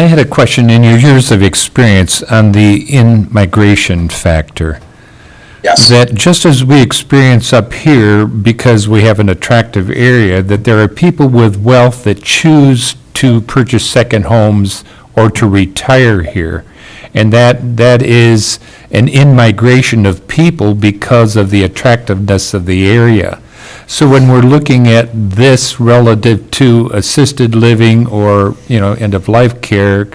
had a question in your years of experience on the in-migration factor. Yes. That just as we experience up here, because we have an attractive area, that there are people with wealth that choose to purchase second homes or to retire here. And that is an in-migration of people because of the attractiveness of the area. So when we're looking at this relative to assisted living or, end-of-life care,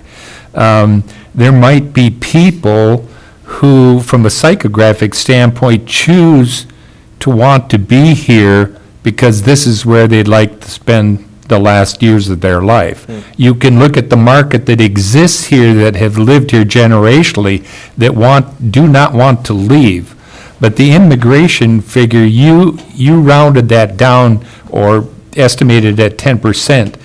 there might be people who, from a psychographic standpoint, choose to want to be here because this is where they'd like to spend the last years of their life. You can look at the market that exists here that have lived here generationally that do not want to leave. But the immigration figure, you rounded that down or estimated at 10%,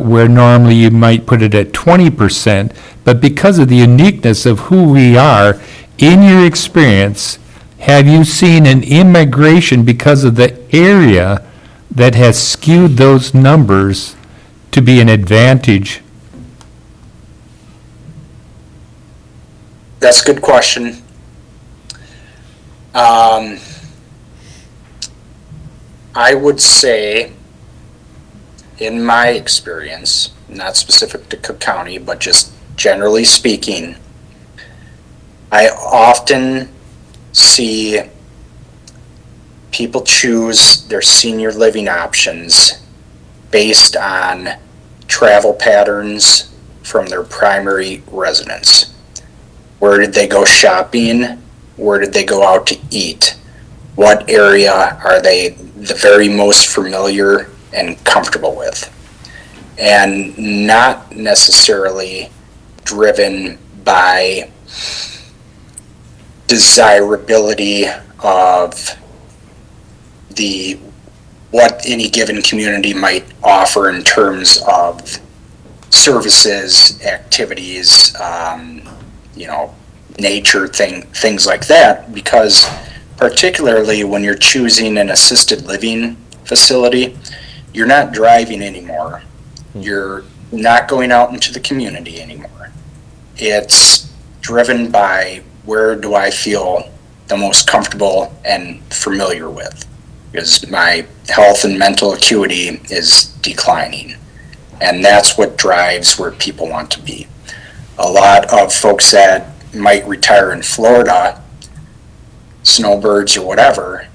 where normally you might put it at 20%. But because of the uniqueness of who we are, in your experience, have you seen an immigration because of the area that has skewed those numbers to be an advantage? That's a good question. I would say, in my experience, not specific to Cook County, but just generally speaking, I often see people choose their senior living options based on travel patterns from their primary residence. Where did they go shopping? Where did they go out to eat? What area are they the very most familiar and comfortable with? And not necessarily driven by desirability of what any given community might offer in terms of services, activities, nature things like that, because particularly when you're choosing an assisted living facility, you're not driving anymore. You're not going out into the community anymore. It's driven by where do I feel the most comfortable and familiar with, because my health and mental acuity is declining. And that's what drives where people want to be. A lot of folks that might retire in Florida, snowbirds or whatever,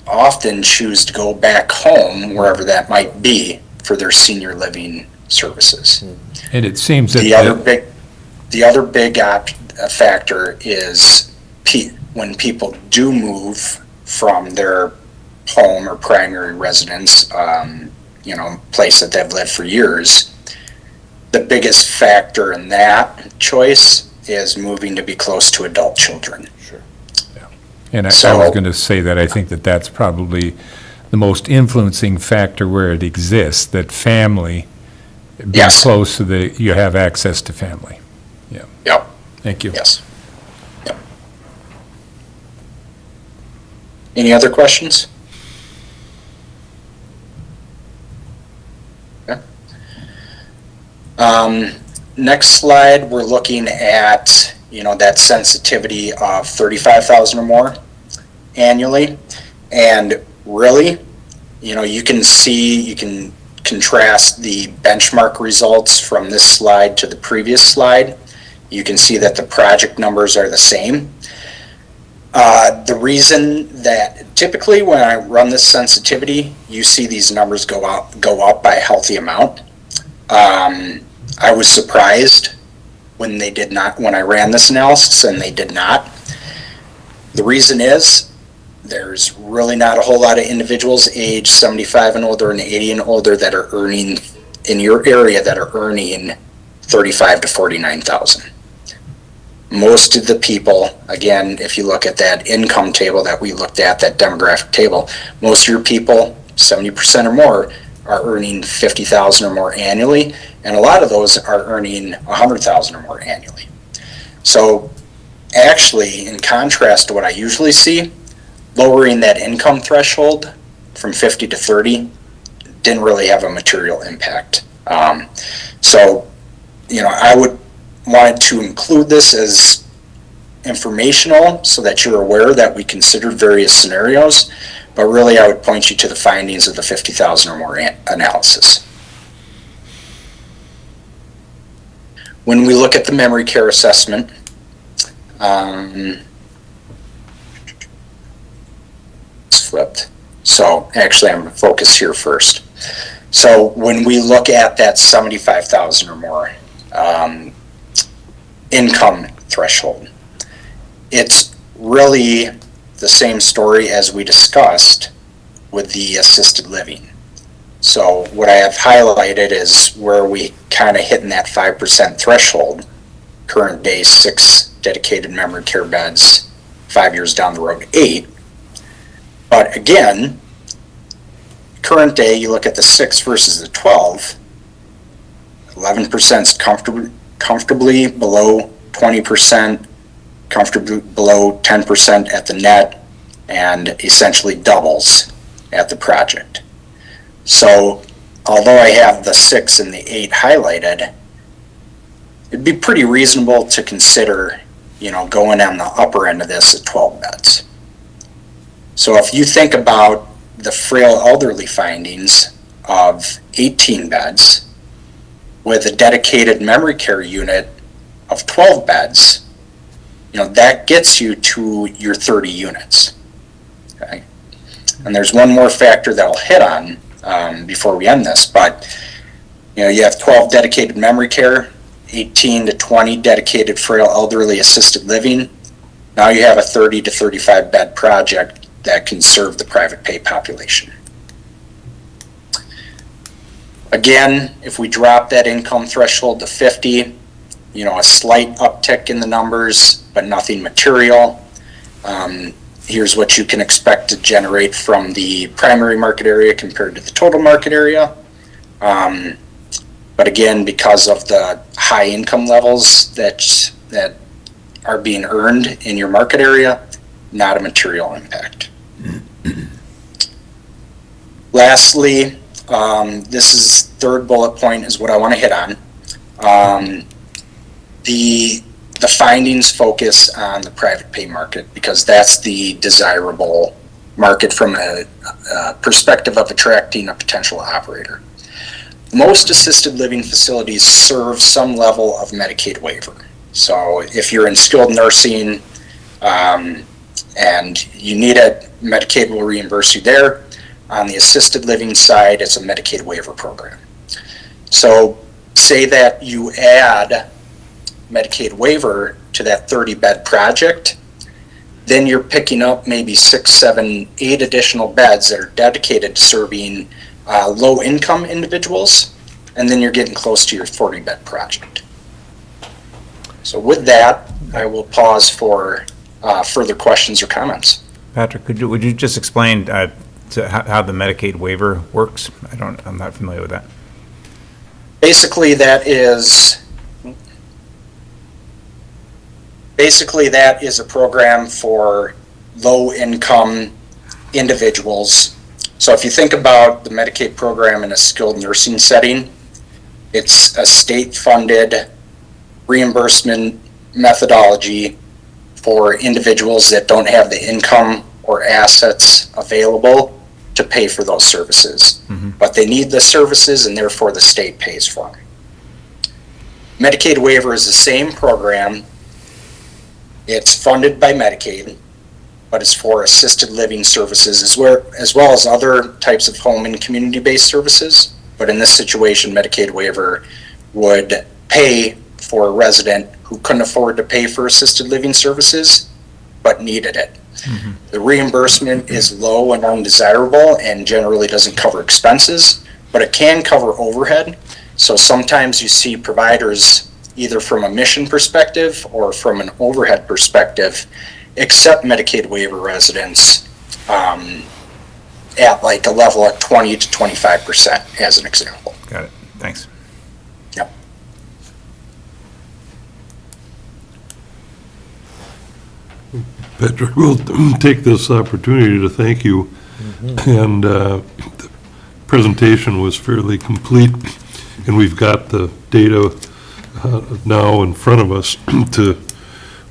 often choose to go back home, wherever that might be, for their senior living services. And it seems that The other big factor is when people do move from their home or primary residence, place that they've lived for years, the biggest factor in that choice is moving to be close to adult children. Sure. And I So- was going to say that I think that that's probably the most influencing factor where it exists, that family, being Yes. close to you have access to family. Yeah. Yep. Thank you. Yes. Yep. Any other questions? Okay. Next slide, we're looking at, that sensitivity of 35,000 or more annually. And really, you can contrast the benchmark results from this slide to the previous slide. You can see that the project numbers are the same. The reason that typically when I run this sensitivity, you see these numbers go up by a healthy amount. I was surprised when I ran this analysis and they did not. The reason is there's really not a whole lot of individuals age 75 and older and 80 and older that are earning in your area that are earning 35 to 49,000. Most of the people, again, if you look at that income table that we looked at, that demographic table, most of your people, 70% or more, are earning 50,000 or more annually, and a lot of those are earning 100,000 or more annually. So actually, in contrast to what I usually see, lowering that income threshold from 50 to 30 didn't really have a material impact. I would want to include this as informational so that you're aware that we considered various scenarios, but really I would point you to the findings of the 50,000 or more analysis. When we look at the memory care assessment, it's flipped. So actually I'm going to focus here first. So when we look at that 75,000 or more income threshold, it's really the same story as we discussed with the assisted living. So what I have highlighted is where we kind of hitting that 5% threshold. Current day 6 dedicated memory care beds, 5 years down the road 8. But again, current day, you look at the 6 versus the 12, 11% is comfortably below 20%, comfortably below 10% at the net, and essentially doubles at the project. So although I have the 6 and the 8 highlighted, it'd be pretty reasonable to consider, going on the upper end of this at 12 beds. So if you think about the frail elderly findings of 18 beds with a dedicated memory care unit of 12 beds, that gets you to your 30 units. Okay. And there's one more factor that I'll hit on before we end this, but you have 12 dedicated memory care, 18 to 20 dedicated frail elderly assisted living. Now you have a 30 to 35 bed project that can serve the private pay population. Again, if we drop that income threshold to 50, a slight uptick in the numbers, but nothing material. Here's what you can expect to generate from the primary market area compared to the total market area. But again, because of the high income levels that are being earned in your market area, not a material impact. Lastly, this is third bullet point is what I want to hit on. The findings focus on the private pay market because that's the desirable market from a perspective of attracting a potential operator. Most assisted living facilities serve some level of Medicaid waiver. So if you're in skilled nursing and you need it, Medicaid will reimburse you there. On the assisted living side, it's a Medicaid waiver program. So say that you add Medicaid waiver to that 30-bed project, then you're picking up maybe 6, 7, 8 additional beds that are dedicated to serving low-income individuals, and then you're getting close to your 40-bed project. So with that, I will pause for further questions or comments. Patrick, would you just explain how the Medicaid waiver works? I'm not familiar with that. Basically, that is a program for low-income individuals. So if you think about the Medicaid program in a skilled nursing setting, it's a state-funded reimbursement methodology for individuals that don't have the income or assets available to pay for those services. Mm-hmm. But they need the services and therefore the state pays for them. Medicaid waiver is the same program. It's funded by Medicaid, but it's for assisted living services as well as other types of home and community-based services. But in this situation, Medicaid waiver would pay for a resident who couldn't afford to pay for assisted living services, but needed it. Mm-hmm. The reimbursement is low and undesirable and generally doesn't cover expenses, but it can cover overhead. So sometimes you see providers, either from a mission perspective or from an overhead perspective, accept Medicaid waiver residents at like a level of 20 to 25% as an example. Got it. Thanks. Yep. Patrick, we'll take this opportunity to thank you. Mm-hmm. And the presentation was fairly complete, and we've got the data now in front of us to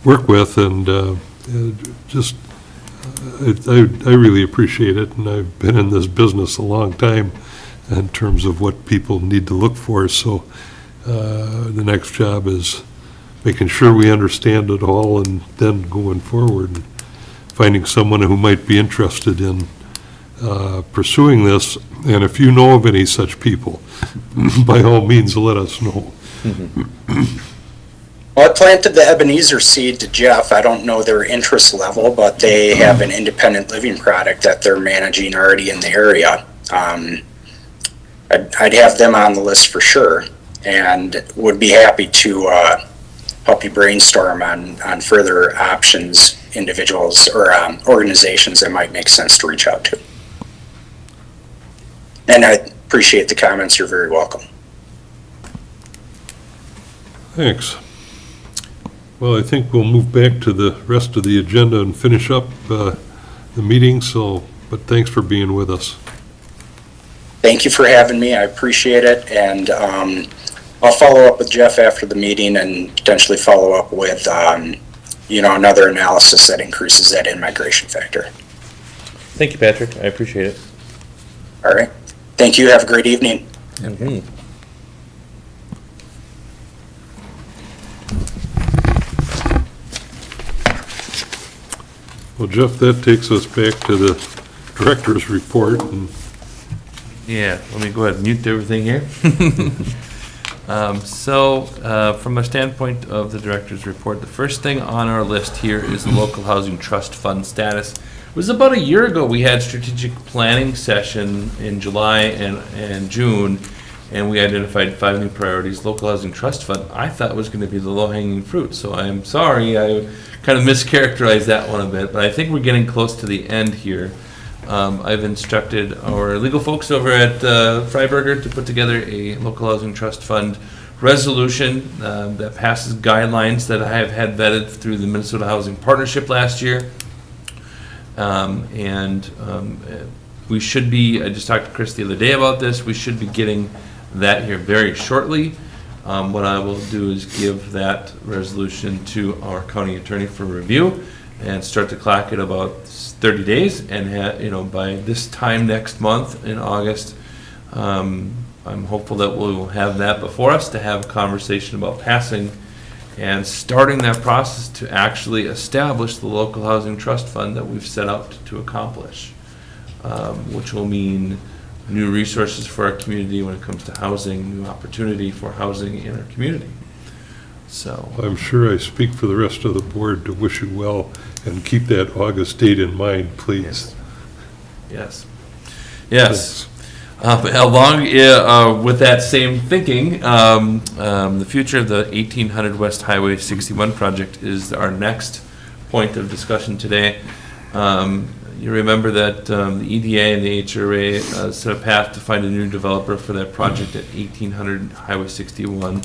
work with, and I really appreciate it, and I've been in this business a long time in terms of what people need to look for, so the next job is making sure we understand it all and then going forward, and finding someone who might be interested in pursuing this, and if you know of any such people, by all means, let us know. Mm-hmm. Well, I planted the Ebenezer seed to Jeff. I don't know their interest level, but they have an independent living product that they're managing already in the area. I'd have them on the list for sure, and would be happy to help you brainstorm on further options, individuals or organizations that might make sense to reach out to. And I appreciate the comments. You're very welcome. Thanks. Well, I think we'll move back to the rest of the agenda and finish up the meeting, but thanks for being with us. Thank you for having me. I appreciate it, and I'll follow up with Jeff after the meeting and potentially follow up with another analysis that increases that in-migration factor. Thank you, Patrick. I appreciate it. All right. Thank you. Have a great evening. Mm-hmm. Well, Jeff, that takes us back to the director's report, and Yeah, let me go ahead and mute everything here. From a standpoint of the director's report, the first thing on our list here is the local housing trust fund status. It was about a year ago, we had strategic planning session in July and June, and we identified 5 new priorities. Local housing trust fund, I thought was going to be the low-hanging fruit, so I'm sorry, I kind of mischaracterized that one a bit, but I think we're getting close to the end here. I've instructed our legal folks over at Freiberger to put together a local housing trust fund resolution that passes guidelines that I have had vetted through the Minnesota Housing Partnership last year. We should be, I just talked to Chris the other day about this, we should be getting that here very shortly. What I will do is give that resolution to our county attorney for review and start the clock at about 30 days, and by this time next month in August, I'm hopeful that we'll have that before us to have a conversation about passing and starting that process to actually establish the local housing trust fund that we've set out to accomplish, which will mean new resources for our community when it comes to housing, new opportunity for housing in our community. So I'm sure I speak for the rest of the board to wish you well, and keep that August date in mind, please. Yes. Along with that same thinking, the future of the 1800 West Highway 61 project is our next point of discussion today. You remember that the EDA and the HRA set a path to find a new developer for that project at 1800 Highway 61,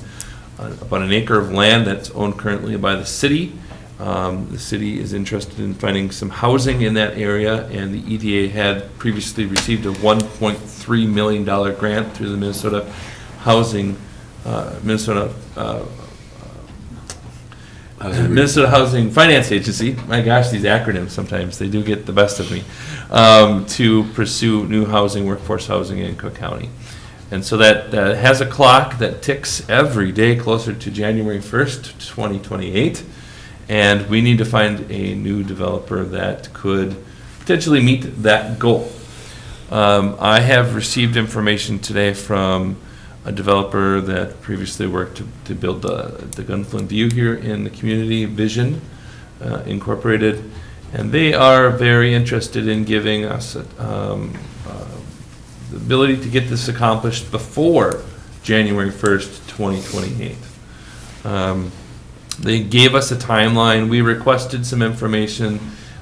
about an acre of land that's owned currently by the city. The city is interested in finding some housing in that area, and the EDA had previously received a $1.3 million grant through the Minnesota Housing Finance Agency. My gosh, these acronyms sometimes, they do get the best of me, to pursue new housing, workforce housing in Cook County. And so that has a clock that ticks every day closer to January 1st, 2028. And we need to find a new developer that could potentially meet that goal. I have received information today from a developer that previously worked to build the Gunflint View here in the community, Vision Incorporated, and they are very interested in giving us the ability to get this accomplished before January 1st, 2028. They gave us a timeline. We requested some information.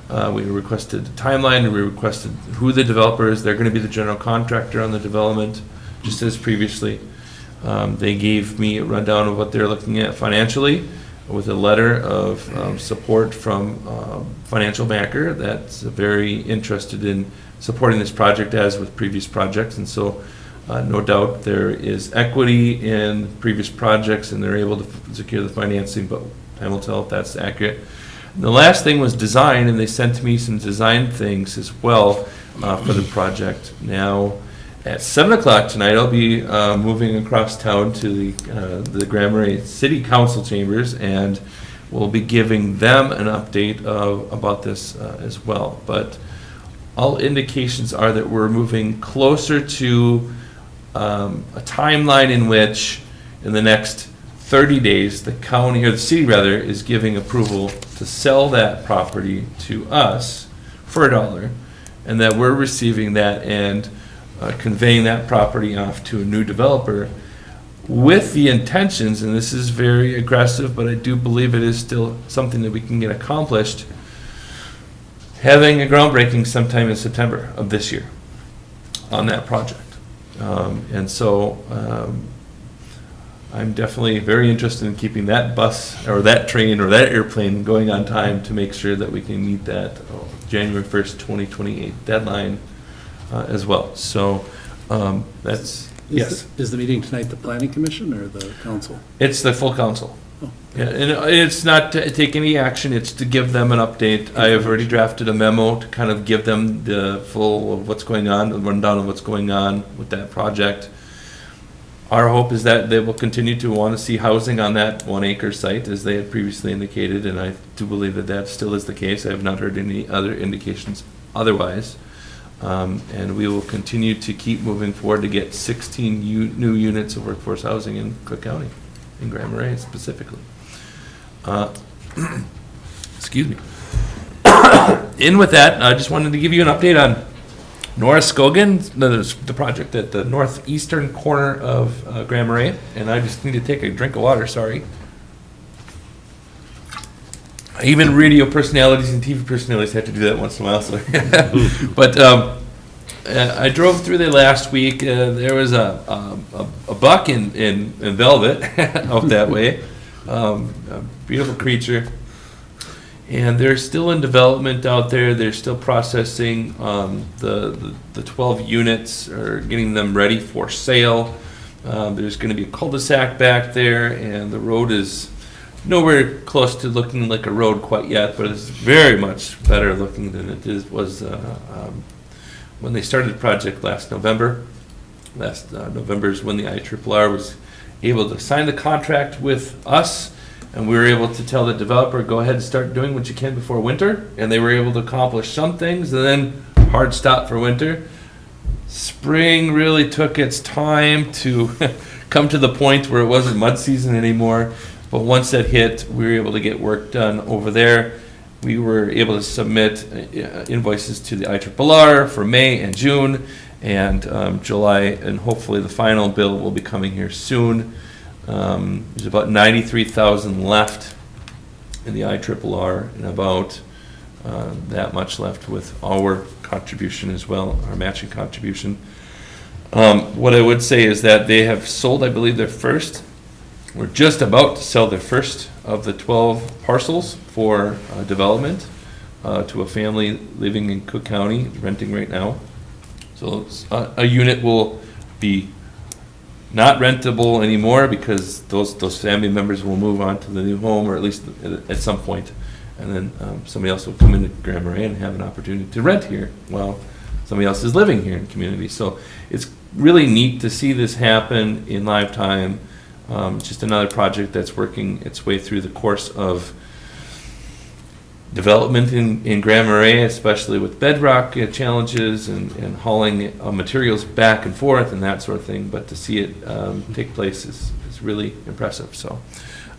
We requested a timeline, and we requested who the developer is. They're going to be the general contractor on the development, just as previously. They gave me a rundown of what they're looking at financially, with a letter of support from financial backer that's very interested in supporting this project as with previous projects. And so no doubt there is equity in previous projects, and they're able to secure the financing, but time will tell if that's accurate. And the last thing was design, and they sent me some design things as well for the project. Now, at 7 o'clock tonight, I'll be moving across town to the Grand Marais City Council chambers, and we'll be giving them an update about this as well. But all indications are that we're moving closer to a timeline in which, in the next 30 days, the county, or the city rather, is giving approval to sell that property to us for $1, and that we're receiving that and conveying that property off to a new developer with the intentions, and this is very aggressive, but I do believe it is still something that we can get accomplished, having a groundbreaking sometime in September of this year on that project. And so I'm definitely very interested in keeping that bus or that train or that airplane going on time to make sure that we can meet that January 1st, 2028 deadline as well. So that's, yes. Is the meeting tonight the planning commission or the council? It's the full council. Oh. Yeah, and it's not to take any action, it's to give them an update. I have already drafted a memo to kind of give them the full of what's going on, the rundown of what's going on with that project. Our hope is that they will continue to want to see housing on that 1 acre site, as they had previously indicated, and I do believe that that still is the case. I have not heard any other indications otherwise. And we will continue to keep moving forward to get 16 new units of workforce housing in Cook County, in Grand Marais specifically. Excuse me. In with that, I just wanted to give you an update on Norris Skogan, the project at the northeastern corner of Grand Marais, and I just need to take a drink of water, sorry. Even radio personalities and TV personalities have to do that once in a while. So. But I drove through there last week. There was a buck in velvet out that way. A beautiful creature. And they're still in development out there. They're still processing the 12 units, or getting them ready for sale. There's going to be a cul-de-sac back there, and the road is nowhere close to looking like a road quite yet, but it's very much better looking than it was when they started the project last November. Last November is when the IRRR was able to sign the contract with us, and we were able to tell the developer, go ahead and start doing what you can before winter, and they were able to accomplish some things, and then hard stop for winter. Spring really took its time to come to the point where it wasn't mud season anymore. But once that hit, we were able to get work done over there. We were able to submit invoices to the IRRR for May and June, and July, and hopefully the final bill will be coming here soon. There's about $93,000 left in the IRRR, and about that much left with our contribution as well, our matching contribution. What I would say is that they have sold, I believe, their first. We're just about to sell their first of the 12 parcels for development to a family living in Cook County, renting right now. So a unit will be not rentable anymore because those family members will move on to the new home, or at least at some point. And then somebody else will come into Grand Marais and have an opportunity to rent here while somebody else is living here in the community. So it's really neat to see this happen in live time. Just another project that's working its way through the course of development in Grand Marais, especially with bedrock challenges and hauling materials back and forth and that sort of thing. But to see it take place is really impressive. So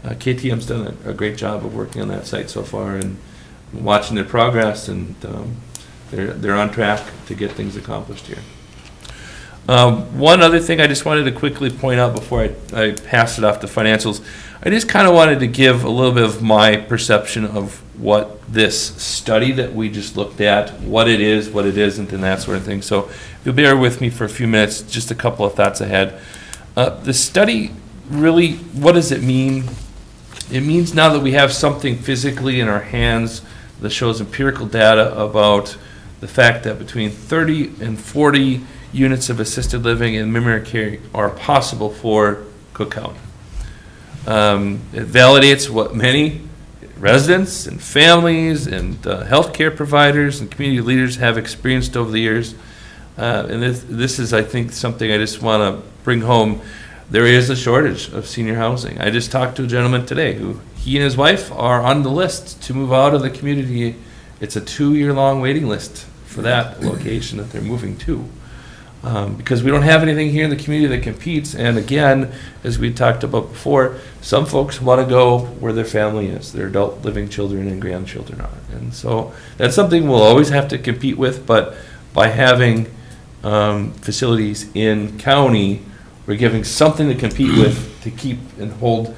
KTM's done a great job of working on that site so far, and watching their progress, and they're on track to get things accomplished here. One other thing I just wanted to quickly point out before I pass it off to financials, I just kind of wanted to give a little bit of my perception of what this study that we just looked at, what it is, what it isn't, and that sort of thing. So if you'll bear with me for a few minutes, just a couple of thoughts ahead. The study, really, what does it mean? It means now that we have something physically in our hands that shows empirical data about the fact that between 30 and 40 units of assisted living and memory care are possible for Cook County. It validates what many residents and families and healthcare providers and community leaders have experienced over the years. And this is, I think, something I just want to bring home. There is a shortage of senior housing. I just talked to a gentleman today who, he and his wife are on the list to move out of the community. It's a 2-year-long waiting list for that location that they're moving to. Because we don't have anything here in the community that competes. And again, as we talked about before, some folks want to go where their family is, their adult living children and grandchildren are. And so that's something we'll always have to compete with, but by having facilities in county, we're giving something to compete with, to keep and hold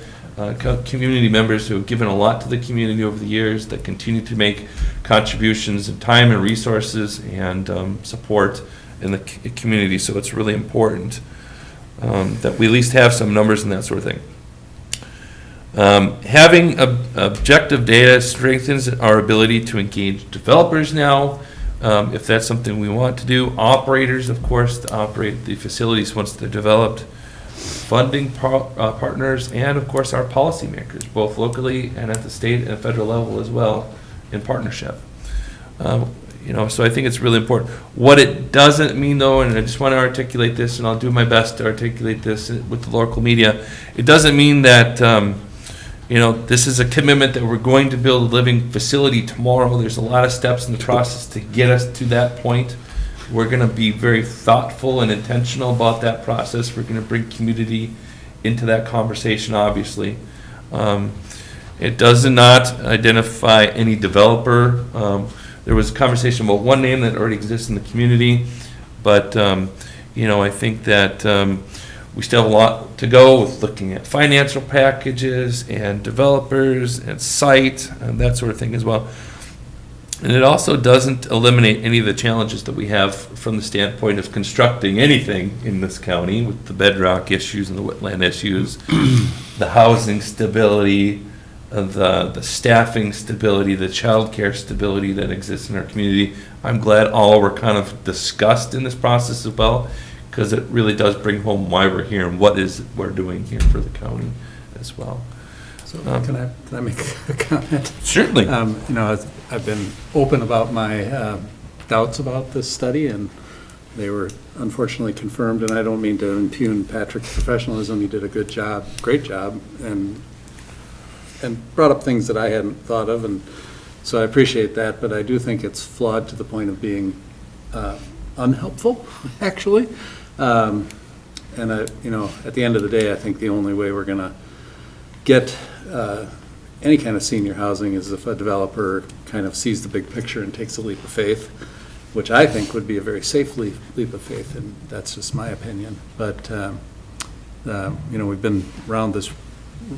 community members who have given a lot to the community over the years, that continue to make contributions in time and resources and support in the community. So it's really important that we at least have some numbers and that sort of thing. Having objective data strengthens our ability to engage developers now, if that's something we want to do. Operators, of course, to operate the facilities once they're developed. Funding partners, and of course our policymakers, both locally and at the state and federal level as well, in partnership. So I think it's really important. What it doesn't mean, though, and I just want to articulate this, and I'll do my best to articulate this with the local media, it doesn't mean that, this is a commitment that we're going to build a living facility tomorrow. There's a lot of steps in the process to get us to that point. We're going to be very thoughtful and intentional about that process. We're going to bring community into that conversation, obviously. It does not identify any developer. There was a conversation about one name that already exists in the community, but, I think that we still have a lot to go with looking at financial packages and developers and site and that sort of thing as well. And it also doesn't eliminate any of the challenges that we have from the standpoint of constructing anything in this county with the bedrock issues and the wetland issues, the housing stability, the staffing stability, the childcare stability that exists in our community. I'm glad all were kind of discussed in this process as well, because it really does bring home why we're here and what is we're doing here for the county as well. So can I make a comment? Certainly. I've been open about my doubts about this study, and they were unfortunately confirmed, and I don't mean to impugn Patrick's professionalism. He did a good job, great job, and brought up things that I hadn't thought of, and so I appreciate that, but I do think it's flawed to the point of being unhelpful, actually. And at the end of the day, I think the only way we're gonna get any kind of senior housing is if a developer kind of sees the big picture and takes a leap of faith, which I think would be a very safe leap of faith, and that's just my opinion. But, we've been around this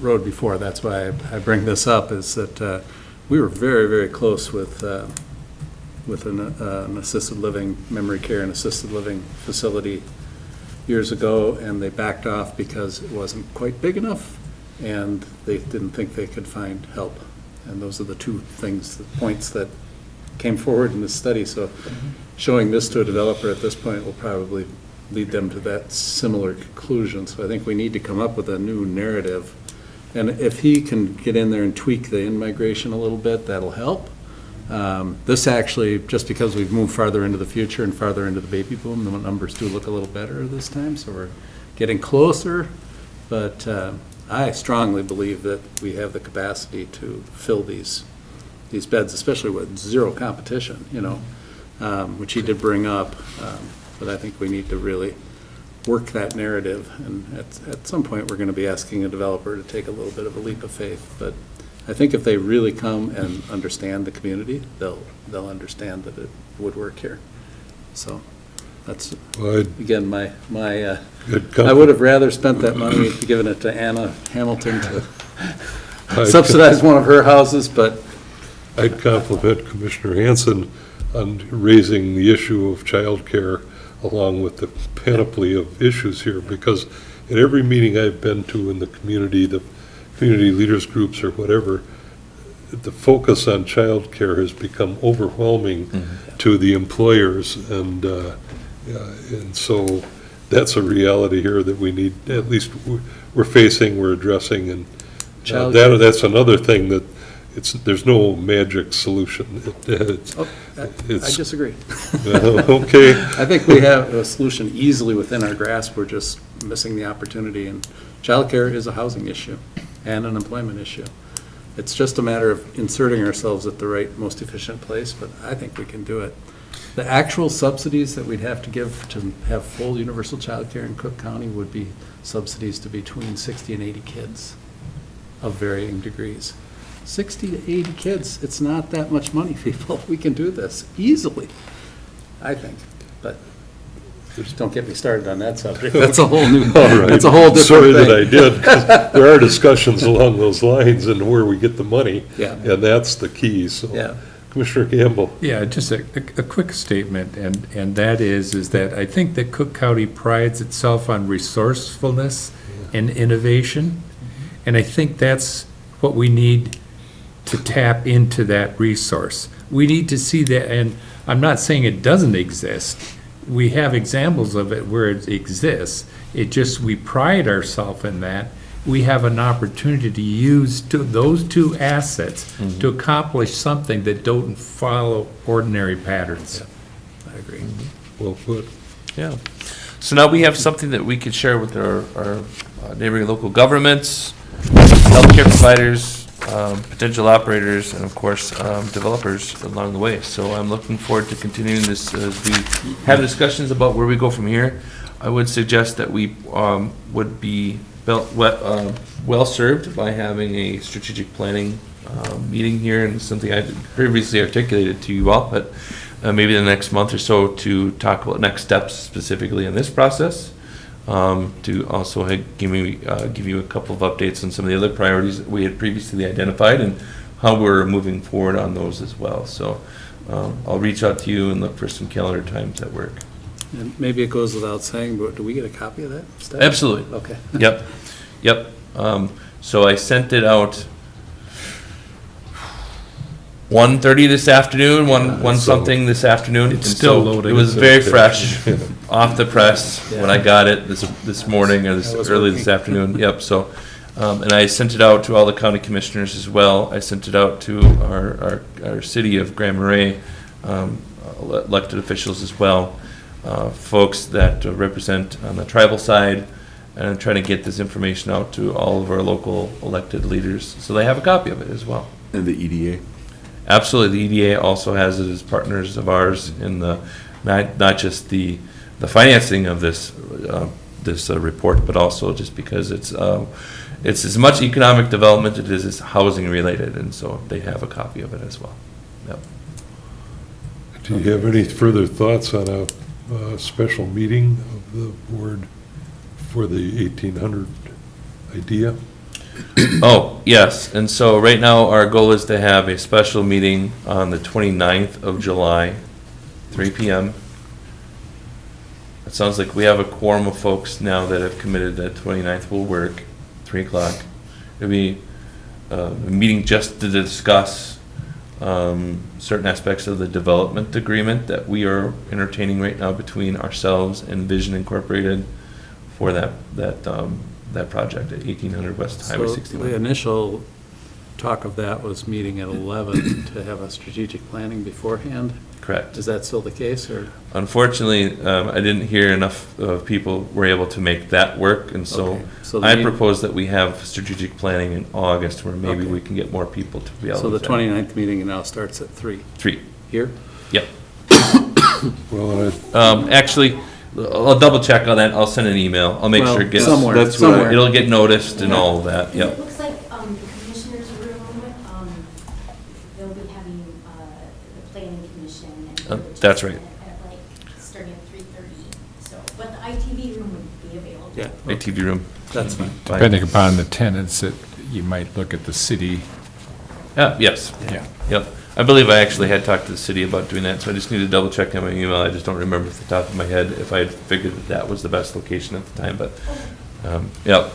road before. That's why I bring this up, is that we were very, very close with an assisted living, memory care and assisted living facility years ago, and they backed off because it wasn't quite big enough, and they didn't think they could find help. And those are the two things, the points that came forward in this study. So showing this to a developer at this point will probably lead them to that similar conclusion. So I think we need to come up with a new narrative. And if he can get in there and tweak the in-migration a little bit, that'll help. This actually, just because we've moved farther into the future and farther into the baby boom, the numbers do look a little better this time, so we're getting closer. But I strongly believe that we have the capacity to fill these beds, especially with zero competition, which he did bring up. But I think we need to really work that narrative, and at some point we're going to be asking a developer to take a little bit of a leap of faith. But I think if they really come and understand the community, they'll understand that it would work here. So that's, again, my I would have rather spent that money giving it to Anna Hamilton to subsidize one of her houses, but I'd compliment Commissioner Hanson on raising the issue of childcare along with the panoply of issues here, because at every meeting I've been to in the community leaders groups or whatever, the focus on childcare has become overwhelming to the employers, and so that's a reality here that we need, at least we're addressing, and that's another thing that there's no magic solution. I disagree. Okay. I think we have a solution easily within our grasp. We're just missing the opportunity, and childcare is a housing issue and an employment issue. It's just a matter of inserting ourselves at the right, most efficient place, but I think we can do it. The actual subsidies that we'd have to give to have full universal childcare in Cook County would be subsidies to between 60 and 80 kids of varying degrees. 60 to 80 kids, it's not that much money, people. We can do this easily, I think, but just don't get me started on that subject. That's a whole new, that's a whole different Sorry thing. that I did, 'cause there are discussions along those lines and where we get the money. Yeah. And that's the key, so. Yeah. Commissioner Campbell. Yeah, just a quick statement, and that is that I think that Cook County prides itself on resourcefulness and innovation, and I think that's what we need to tap into that resource. We need to see that, and I'm not saying it doesn't exist. We have examples of it where it exists. It just, we pride ourselves in that. We have an opportunity to use those two assets to accomplish something that don't follow ordinary patterns. I agree. Well put. Yeah. So now we have something that we could share with our neighboring local governments, healthcare providers, potential operators, and of course, developers along the way. So I'm looking forward to continuing this as we have discussions about where we go from here. I would suggest that we would be well-served by having a strategic planning meeting here, and something I previously articulated to you all, but maybe the next month or so to talk about next steps specifically in this process, to also give you a couple of updates on some of the other priorities that we had previously identified and how we're moving forward on those as well. So I'll reach out to you and look for some calendar times that work. And maybe it goes without saying, but do we get a copy of that stuff? Absolutely. Okay. Yep. So I sent it out 1:30 this afternoon, one something this afternoon. It's and still so loading. It was It's very okay. fresh, off the press, when I got it this morning, or That was early this working. afternoon. Yep, so, and I sent it out to all the county commissioners as well. I sent it out to our city of Grand Marais, elected officials as well, folks that represent on the tribal side, and I'm trying to get this information out to all of our local elected leaders, so they have a copy of it as well. And the EDA? Absolutely, the EDA also has it as partners of ours in the, not just the financing of this report, but also just because it's as much economic development as it is housing related, and so they have a copy of it as well. Yep. Do you have any further thoughts on a special meeting of the board for the 1800 idea? Oh, yes, and so right now, our goal is to have a special meeting on the 29th of July, 3 PM. It sounds like we have a quorum of folks now that have committed that 29th will work, 3 o'clock. It'll be a meeting just to discuss certain aspects of the development agreement that we are entertaining right now between ourselves and Vision Incorporated for that project at 1800 West Highway So 61. the initial talk of that was meeting at 11 to have a strategic planning beforehand. Correct. Is that still the case, or? Unfortunately, I didn't hear enough of people were able to make that work, and so Okay. So the I meeting- propose that we have strategig planning in August, where maybe Okay. we can get more people to be able to. So the attend. 29th meeting now starts at 3 3, here? yep. Well, and Actually, I'll double check on that, I'll send an email, I'll make Well, sure it gets. somewhere, that's what I- somewhere. It'll get noticed and all of that, It yep. looks like the commissioners' room, they'll be having the planning commission and. village That's right. At like, starting at 3:30, so, but the ITV room would be available. Yeah, ATV room. that's fine. Fine. Depending upon the tenants, that you might look at the city. Yes. Yeah. Yep. I believe I actually had talked to the city about doing that, so I just need to double check on my email. I just don't remember off the top of my head if I had figured that was the best location at the time, but, yep.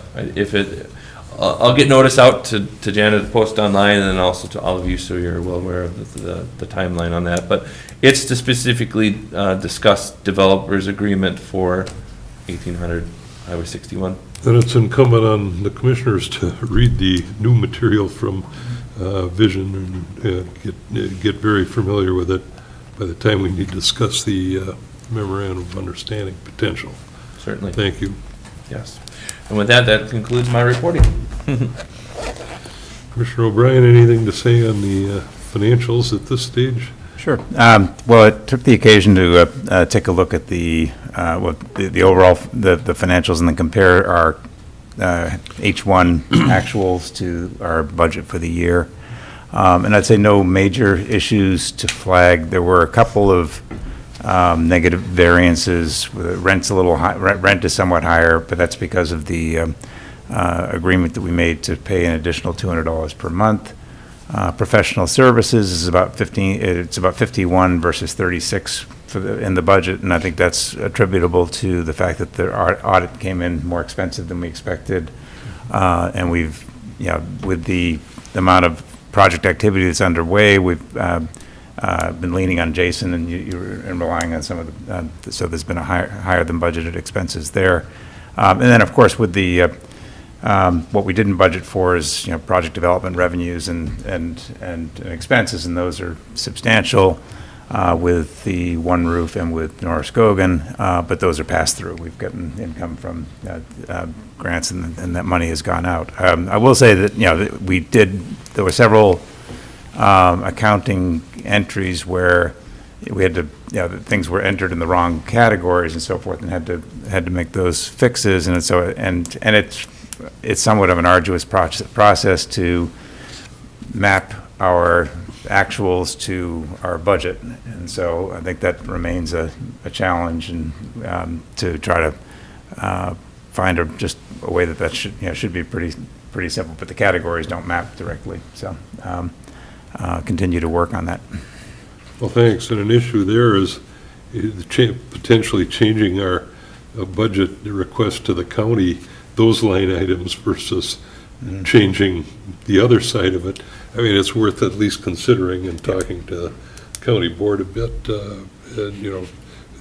I'll get notice out to Janet to post online, and then also to all of you, so you're well aware of the timeline on that. But it's to specifically discuss developers agreement for 1800 Highway 61. then it's incumbent on the commissioners to read the new material from Vision and get very familiar with it by the time we need to discuss the memorandum of understanding potential. Certainly, Thank you. yes. And with that, that concludes my reporting. Commissioner O'Brien, anything to say on the financials at this stage? Sure. Well, it took the occasion to take a look at the overall, the financials, and then compare our H1 actuals to our budget for the year. And I'd say no major issues to flag. There were a couple of negative variances. Rent's a little high, rent is somewhat higher, but that's because of the agreement that we made to pay an additional $200 per month. Professional services is about 15, it's about 51 versus 36 in the budget, and I think that's attributable to the fact that the audit came in more expensive than we expected. And we've, with the amount of project activity that's underway, we've been leaning on Jason and and relying on some of the, so there's been a higher than budgeted expenses there. And then, of course, with the what we didn't budget for is, project development revenues and expenses, and those are substantial. with the One Roof and with Norris Gogan, but those are passed through. We've gotten income from grants, and that money has gone out. I will say that, there were several accounting entries where we had to, things were entered in the wrong categories and so forth, and had to make those fixes, and it's somewhat of an arduous process to map our actuals to our budget, and so I think that remains a challenge, and to try to find just a way that should be pretty simple, but the categories don't map directly, so continue to work on that. Well, thanks. And an issue there is potentially changing our budget request to the county, those line items versus changing the other side of it. I mean, it's worth at least considering and talking to the county board a bit. And,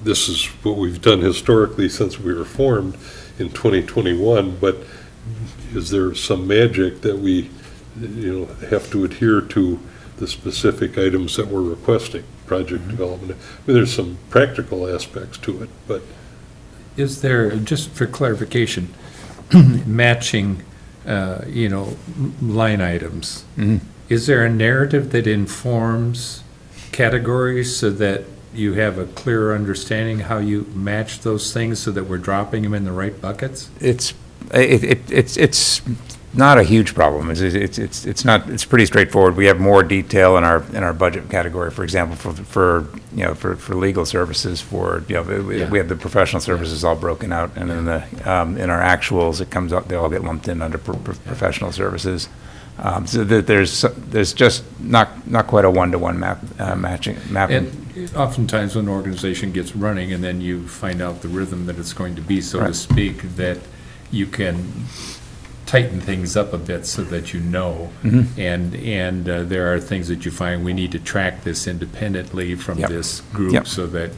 this is what we've done historically since we were formed in 2021, but is there some magic that we, have to adhere to the specific items that we're requesting, project development? I mean, there's some practical aspects to it, but. Is there, just for clarification, matching, line items? Is there a narrative that informs categories so that you have a clearer understanding how you match those things so that we're dropping them in the right buckets? It's not a huge problem. It's not. It's pretty straightforward. We have more detail in our budget category. For example, for legal services. We have the professional services all broken out, and in our actuals, it comes up. They all get lumped in under professional services. So that there's just not quite a one-to-one mapping. And oftentimes when an organization gets running and then you find out the rhythm that it's going to be, so to speak, that you can tighten things up a bit so that and there are things that you find we need to track this independently from this group so that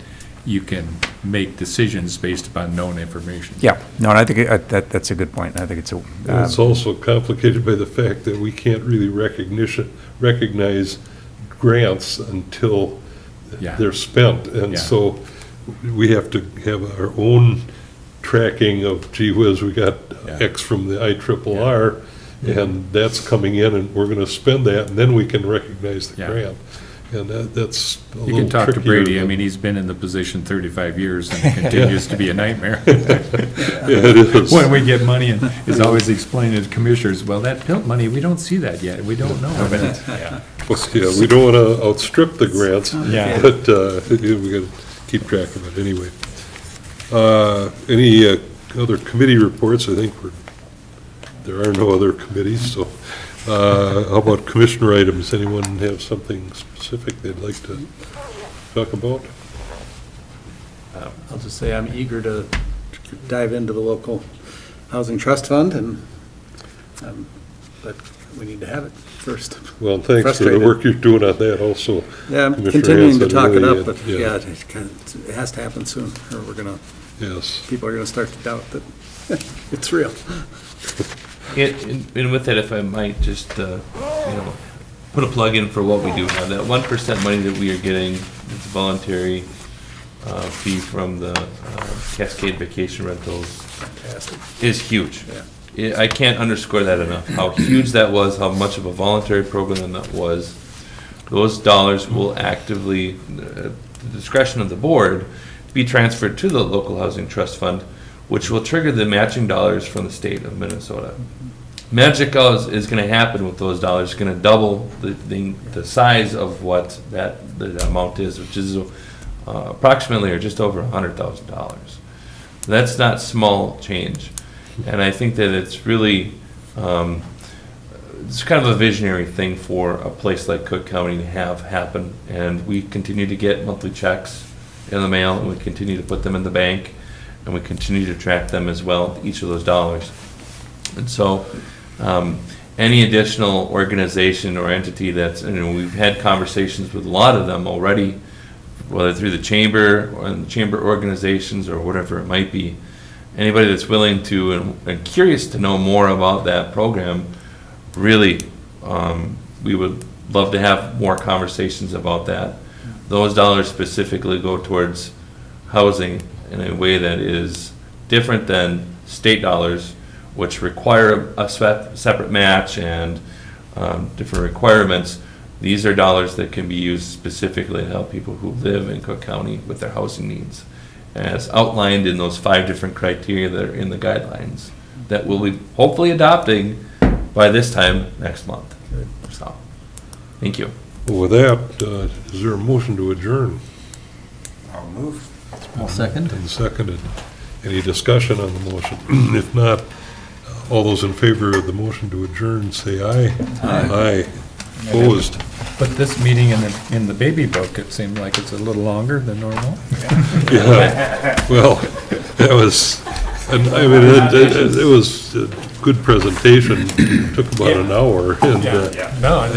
you can make decisions based upon known information. Yeah, no, and I think that's a good point. I think it's it's also complicated by the fact that we can't really recognize grants until they're spent, and so we have to have our own tracking of, gee whiz, we got X from the IRRR, and that's coming in, and we're going to spend that, and then we can recognize the grant. And that's a little trickier. You can talk to Brady. I mean, he's been in the position 35 years and it continues to be a nightmare. It is. When we get money and is always explaining to commissioners, well, that built money, we don't see that yet. We don't know. Well, we don't want to outstrip the grants, but we got to keep track of it anyway. Any other committee reports? I think there are no other committees, so how about commissioner items? Anyone have something specific they'd like to talk about? I'll just say I'm eager to dive into the local housing trust fund, but we need to have it first. Well, thanks for the work you're doing on that also. Yeah, I'm continuing to talk it up, but it has to happen soon, or people are going to start to doubt that it's real. And with that, if I might just, put a plug in for what we do have. That 1% money that we are getting, it's a voluntary fee from the Cascade Vacation Rentals. Fantastic. Is huge. I can't underscore that enough, how huge that was, how much of a voluntary program that was. Those dollars will actively, the discretion of the board, be transferred to the local housing trust fund, which will trigger the matching dollars from the state of Minnesota. Magic is going to happen with those dollars. It's going to double the size of what the amount is, which is approximately or just over $100,000. That's not small change, and I think that it's really it's kind of a visionary thing for a place like Cook County to have happen. And we continue to get monthly checks in the mail, and we continue to put them in the bank, and we continue to track them as well, each of those dollars. And so any additional organization or entity that's, we've had conversations with a lot of them already, whether through the chamber or the chamber organizations or whatever it might be. Anybody that's willing to and curious to know more about that program, really, we would love to have more conversations about that. those dollars specifically go towards housing in a way that is different than state dollars, which require a separate match and different requirements. These are dollars that can be used specifically to help people who live in Cook County with their housing needs, as outlined in those 5 different criteria that are in the guidelines that we'll be hopefully adopting by this time next month. So, thank you. Well, with that, is there a motion to adjourn? I'll move. I'll second. And seconded. Any discussion on the motion? If not, all those in favor of the motion to adjourn, say aye. Aye. Opposed? But this meeting in the baby book, it seemed like it's a little longer than normal. Yeah, well, that was, and I mean, it was a good presentation, took about an hour, and No,